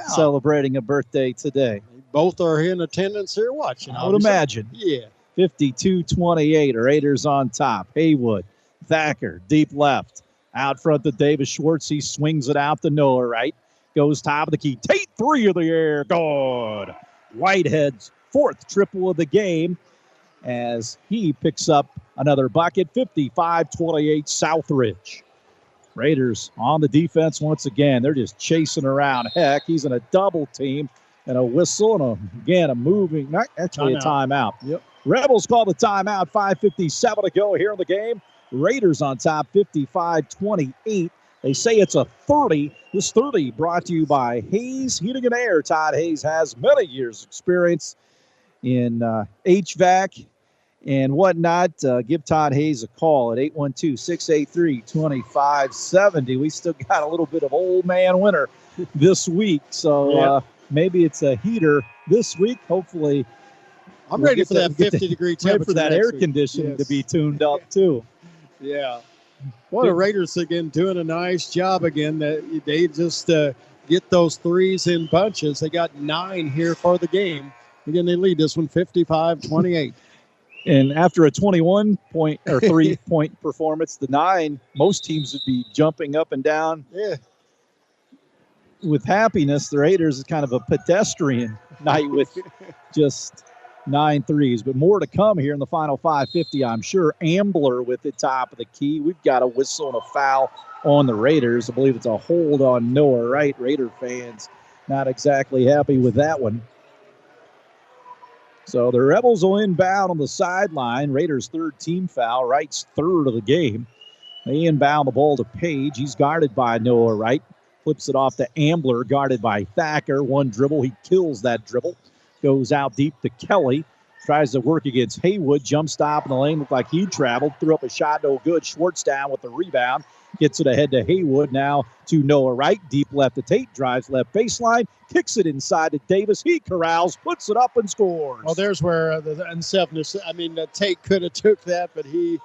celebrating a birthday today. Both are in attendance here watching. I would imagine. Yeah. 52-28, Raiders on top. Haywood, Thacker, deep left. Out front to Davis Schwartz. He swings it out to Noah Wright. Goes top of the key. Tate, 3 of the air. Good. Whitehead's 4th triple of the game as he picks up another bucket. 55-28, Southridge. Raiders on the defense once again. They're just chasing around. Heck, he's in a double team and a whistle and a moving, not actually a timeout. Yep. Rebels call the timeout. 5:57 to go here in the game. Raiders on top, 55-28. They say it's a 30. This 30 brought to you by Hayes Heating and Air. Todd Hayes has many years' experience in HVAC and whatnot. Give Todd Hayes a call at 812-683-2570. We still got a little bit of old man winter this week, so maybe it's a heater this week. Hopefully, I'm ready for that 50-degree temperature. Ready for that air conditioning to be tuned up too. Yeah. Well, the Raiders again doing a nice job again. That they just get those threes in bunches. They got 9 here for the game. Again, they lead this one 55-28. And after a 21-point or 3-point performance, the 9, most teams would be jumping up and down. Yeah. With happiness, the Raiders is kind of a pedestrian night with just 9 threes. But more to come here in the final 5:50, I'm sure. Ambler with the top of the key. We've got a whistle and a foul on the Raiders. I believe it's a hold on Noah Wright. Raider fans not exactly happy with that one. So the Rebels will inbound on the sideline. Raiders' 3rd team foul. Wright's 3rd of the game. They inbound the ball to Page. He's guarded by Noah Wright. Flips it off to Ambler, guarded by Thacker. 1 dribble. He kills that dribble. Goes out deep to Kelly. Tries to work against Haywood. Jump stop in the lane. Looked like he traveled. Threw up a shot. No good. Schwartz down with the rebound. Gets it ahead to Haywood. Now to Noah Wright. Deep left to Tate. Drives left baseline. Kicks it inside to Davis. He corrals. Puts it up and scores. Oh, there's where the unselfness. I mean, Tate could have took that, but he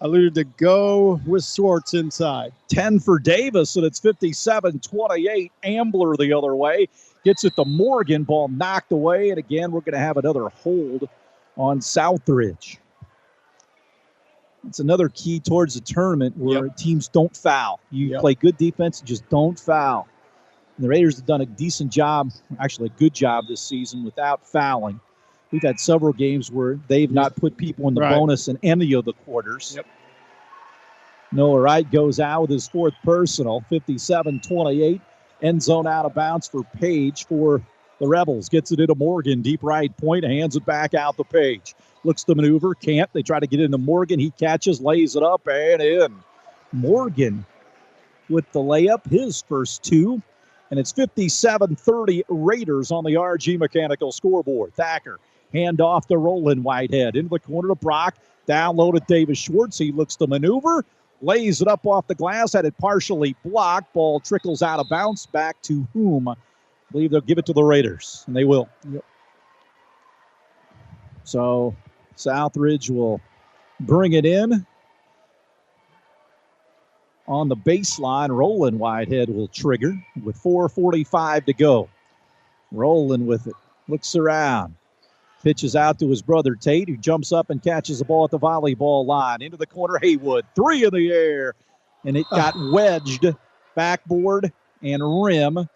alluded to go with Schwartz inside. 10 for Davis, and it's 57-28. Ambler the other way. Gets it to Morgan. Ball knocked away. And again, we're going to have another hold on Southridge. It's another key towards the tournament where teams don't foul. You play good defense, just don't foul. And the Raiders have done a decent job, actually a good job this season without fouling. We've had several games where they've not put people in the bonus in any of the quarters. Noah Wright goes out with his 4th personal, 57-28. End zone out of bounds for Page for the Rebels. Gets it into Morgan, deep right point, hands it back out to Page. Looks to maneuver, can't. They try to get into Morgan. He catches, lays it up, and in. Morgan with the layup, his first 2. And it's 57-30 Raiders on the RG Mechanical scoreboard. Thacker, hand off to Roland Whitehead. Into the corner to Brock. Down low to Davis Schwartz. He looks to maneuver. Lays it up off the glass. Had it partially blocked. Ball trickles out of bounds. Back to whom? I believe they'll give it to the Raiders. And they will. So Southridge will bring it in. On the baseline, Roland Whitehead will trigger with 4:45 to go. Roland with it. Looks around. Pitches out to his brother Tate, who jumps up and catches the ball at the volleyball line. Into the corner, Haywood. 3 in the air. And it got wedged. Backboard and rim.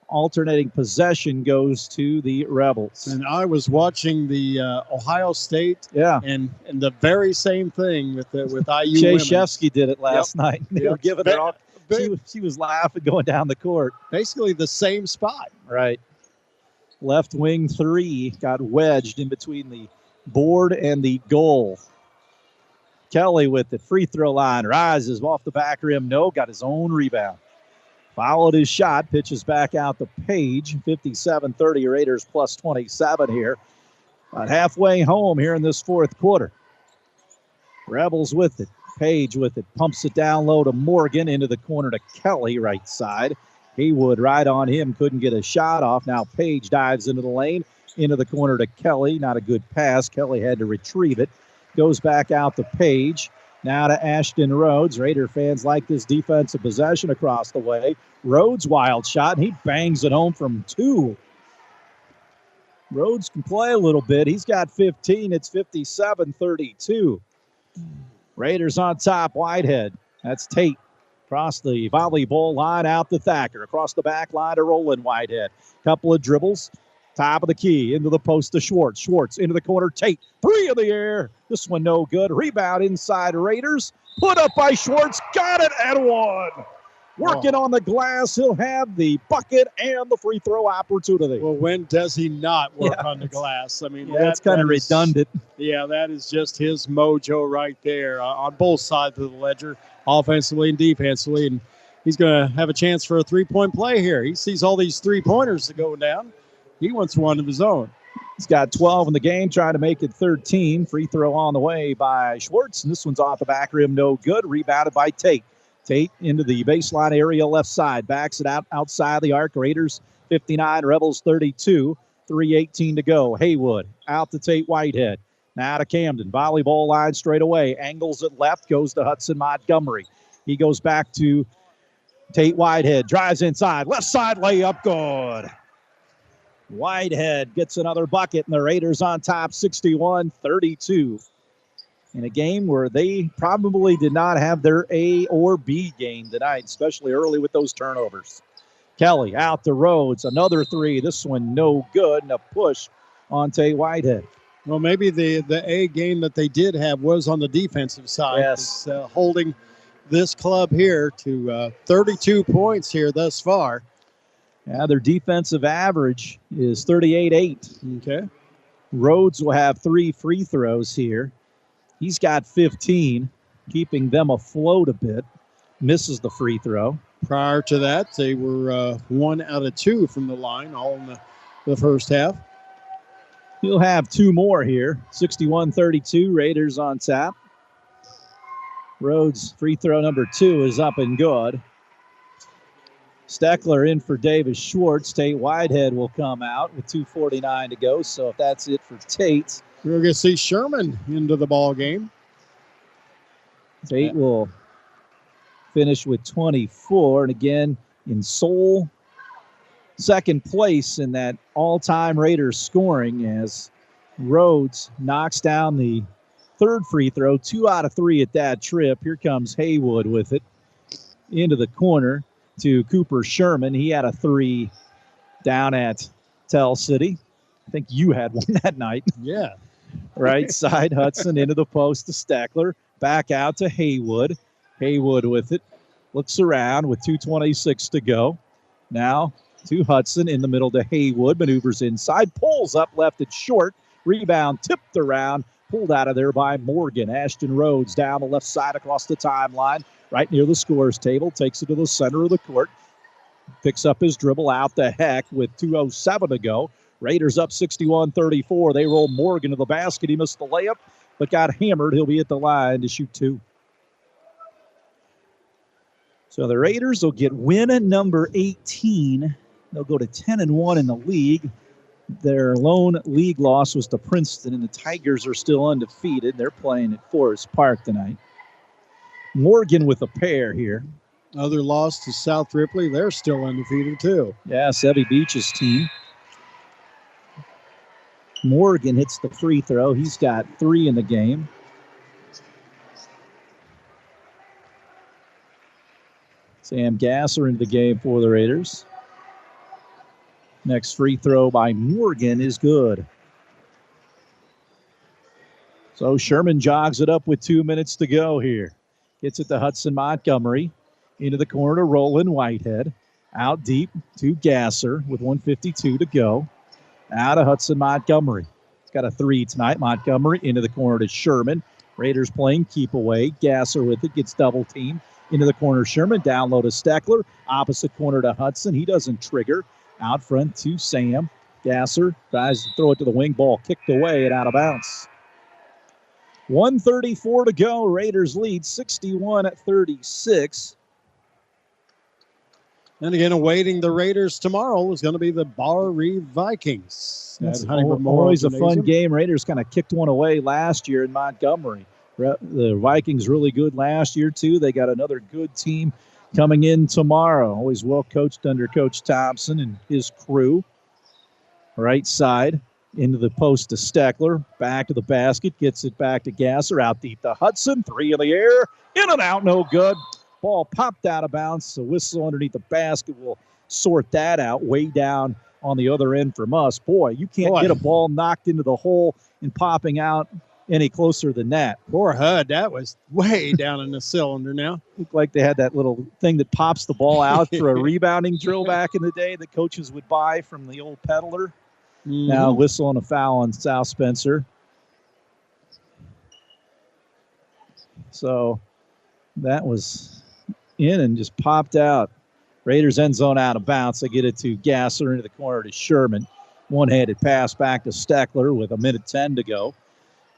Alternating possession goes to the Rebels. And I was watching the Ohio State. And the very same thing with IU Jay women. Shefsky did it last night. They were giving her all. She was laughing going down the court. Basically the same spot. Right. Left wing 3 got wedged in between the board and the goal. Kelly with the free throw line. Rises off the back rim. No, got his own rebound. Followed his shot. Pitches back out to Page. 57-30 Raiders plus 27 here. About halfway home here in this 4th quarter. Rebels with it. Page with it. Pumps it down low to Morgan. Into the corner to Kelly, right side. Haywood right on him. Couldn't get a shot off. Now Page dives into the lane. into the corner to Kelly. Not a good pass. Kelly had to retrieve it. Goes back out to Page. Now to Ashton Rhodes. Raider fans like this defensive possession across the way. Rhodes wild shot, and he bangs it home from 2. Rhodes can play a little bit. He's got 15. It's 57-32. Raiders on top. Whitehead. That's Tate. Across the volleyball line out to Thacker. Across the back line to Roland Whitehead. Couple of dribbles. Top of the key. Into the post to Schwartz. Schwartz into the corner. Tate. 3 in the air. This one no good. Rebound inside Raiders. Put up by Schwartz. Got it and 1. Working on the glass. He'll have the bucket and the free throw opportunity. Well, when does he not work on the glass? I mean, that's kind of redundant. Yeah, that is just his mojo right there on both sides of the ledger, offensively and defensively. And he's going to have a chance for a three-point play here. He sees all these three-pointers going down. He wants one of his own. He's got 12 in the game, trying to make it 13. Free throw on the way by Schwartz, and this one's off the back rim, no good. Rebounded by Tate. Tate into the baseline area left side. Backs it out outside the arc. Raiders 59, Rebels 32. 3:18 to go. Haywood out to Tate Whitehead. Now to Camden. Volleyball line straight away. Angles it left. Goes to Hudson Montgomery. He goes back to Tate Whitehead. Drives inside. Left side layup. Good. Whitehead gets another bucket, and the Raiders on top 61-32. In a game where they probably did not have their A or B game tonight, especially early with those turnovers. Kelly out to Rhodes. Another 3. This one no good, and a push on Tate Whitehead. Well, maybe the A game that they did have was on the defensive side. Yes. It's, holding this club here to 32 points here thus far. Yeah, their defensive average is 38-8. Okay. Rhodes will have 3 free throws here. He's got 15, keeping them afloat a bit. Misses the free throw. Prior to that, they were 1 out of 2 from the line, all in the first half. He'll have 2 more here. 61-32, Raiders on top. Rhodes' free throw number 2 is up and good. Steckler in for Davis Schwartz. Tate Whitehead will come out with 2:49 to go. So if that's it for Tate, we're going to see Sherman into the ball game. Tate will finish with 24. And again, in sole second place in that all-time Raiders scoring as Rhodes knocks down the 3rd free throw. 2 out of 3 at that trip. Here comes Haywood with it into the corner to Cooper Sherman. He had a 3 down at Tell City. I think you had one that night. Yeah. Right side, Hudson into the post to Steckler. Back out to Haywood. Haywood with it. Looks around with 2:26 to go. Now to Hudson in the middle to Haywood. Maneuvers inside. Pulls up left it short. Rebound tipped around. Pulled out of there by Morgan. Ashton Rhodes down the left side across the timeline. Right near the scorer's table. Takes it to the center of the court. Picks up his dribble out the heck with 2:07 to go. Raiders up 61-34. They roll Morgan to the basket. He missed the layup, but got hammered. He'll be at the line to shoot 2. So the Raiders will get win at number 18. They'll go to 10-1 in the league. Their lone league loss was to Princeton, and the Tigers are still undefeated. They're playing at Forest Park tonight. Morgan with a pair here. Other loss to South Ripley. They're still undefeated, too. Yeah, Sevy Beach's team. Morgan hits the free throw. He's got 3 in the game. Sam Gasser into the game for the Raiders. Next free throw by Morgan is good. So Sherman jogs it up with 2 minutes to go here. Gets it to Hudson Montgomery. Into the corner to Roland Whitehead. Out deep to Gasser with 1:52 to go. Out of Hudson Montgomery. He's got a 3 tonight. Montgomery into the corner to Sherman. Raiders playing keep away. Gasser with it. Gets double teamed. Into the corner Sherman. Down low to Steckler. Opposite corner to Hudson. He doesn't trigger. Out front to Sam. Gasser tries to throw it to the wing. Ball kicked away and out of bounds. 1:34 to go. Raiders lead 61-36. And again, awaiting the Raiders tomorrow is going to be the Bar Reeve Vikings. That's at Honeyburg Memorial always a fun Gymnasium. game. Raiders kind of kicked one away last year in Montgomery. The Vikings really good last year, too. They got another good team coming in tomorrow. Always well coached under Coach Thompson and his crew. Right side into the post to Steckler. Back to the basket. Gets it back to Gasser. Out deep to Hudson. 3 in the air. In and out. No good. Ball popped out of bounds. A whistle underneath the basket will sort that out. Way down on the other end from us. Boy, you can't get a ball knocked into the hole and popping out any closer than that. Poor HUD. That was way down in the cylinder now. Looked like they had that little thing that pops the ball out for a rebounding drill back in the day that coaches would buy from the old peddler. Mm-hmm. Now whistle and a foul on South Spencer. So that was in and just popped out. Raiders end zone out of bounds. They get it to Gasser into the corner to Sherman. One-handed pass back to Steckler with 1:10 to go.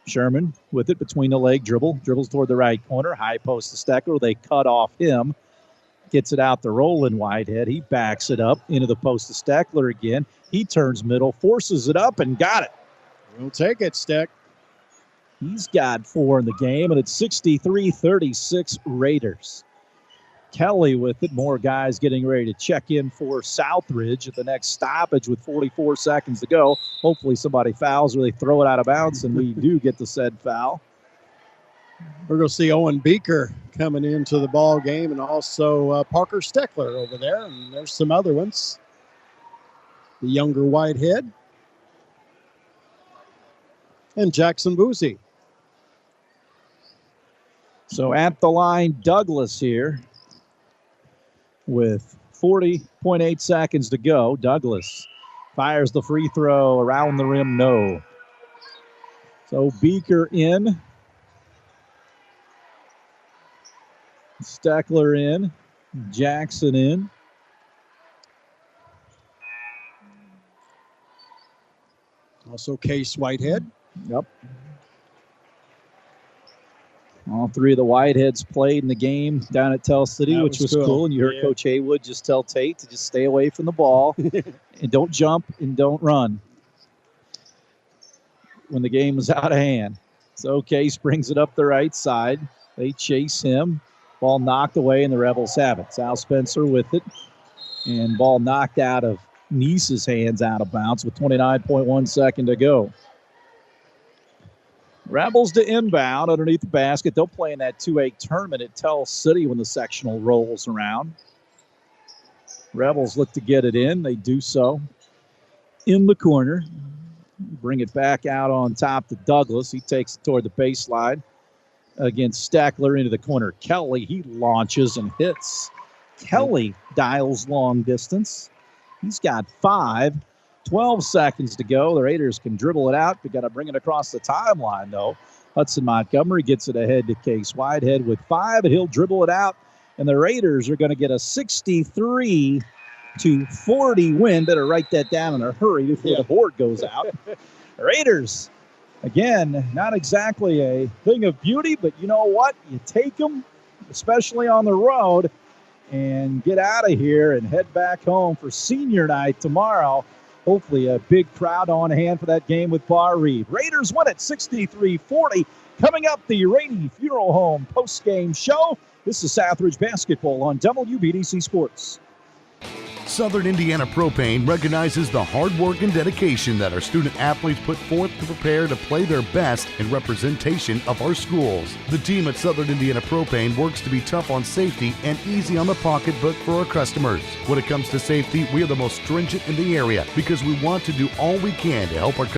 Sherman with it between the leg dribbles toward the right corner. High post to Steckler. They cut off him. Gets it out to Roland Whitehead. He backs it up into the post to Steckler again. He turns middle, forces it up, and got it. We'll take it, Steck. He's got 4 in the game, and it's 63-36 Raiders. Kelly with it. More guys getting ready to check in for Southridge at the next stoppage with 44 seconds to go. Hopefully somebody fouls or they throw it out of bounds, and we do get the said foul. We're going to see Owen Beaker coming into the ball game, and also Parker Steckler over there. And there's some other ones. The younger Whitehead. And Jackson Boozy. So at the line, Douglas here with 40.8 seconds to go. Douglas fires the free throw around the rim, no. So Beaker in. Steckler in. Jackson in. Also Case Whitehead. Yep. All 3 of the Whiteheads played in the game down at Tell City, which was cool. And you heard Coach Haywood just tell Tate to just stay away from the ball and don't jump and don't run when the game was out of hand. So Case brings it up the right side. They chase him. Ball knocked away, and the Rebels have it. South Spencer with it. And ball knocked out of Neese's hands out of bounds with 29.1 seconds to go. Rebels to inbound underneath the basket. They'll play in that 2A tournament at Tell City when the sectional rolls around. Rebels look to get it in. They do so in the corner. Bring it back out on top to Douglas. He takes it toward the baseline against Steckler into the corner. Kelly, he launches and hits. Kelly dials long distance. He's got 5. 12 seconds to go. The Raiders can dribble it out. We've got to bring it across the timeline, though. Hudson Montgomery gets it ahead to Case Whitehead with 5, and he'll dribble it out. And the Raiders are going to get a 63-40 win. Better write that down in a hurry before the board goes out. The Raiders, again, not exactly a thing of beauty, but you know what? You take them, especially on the road, and get out of here and head back home for senior night tomorrow. Hopefully a big crowd on hand for that game with Bar Reeve. Raiders win at 63-40. Coming up, the Rainey Funeral Home post-game show. This is Southridge Basketball on WBDC Sports. Southern Indiana Propane recognizes the hard work and dedication that our student athletes put forth to prepare to play their best in representation of our schools. The team at Southern Indiana Propane works to be tough on safety and easy on the pocketbook for our customers. When it comes to safety, we are the most stringent in the area because we want to do all we can to help our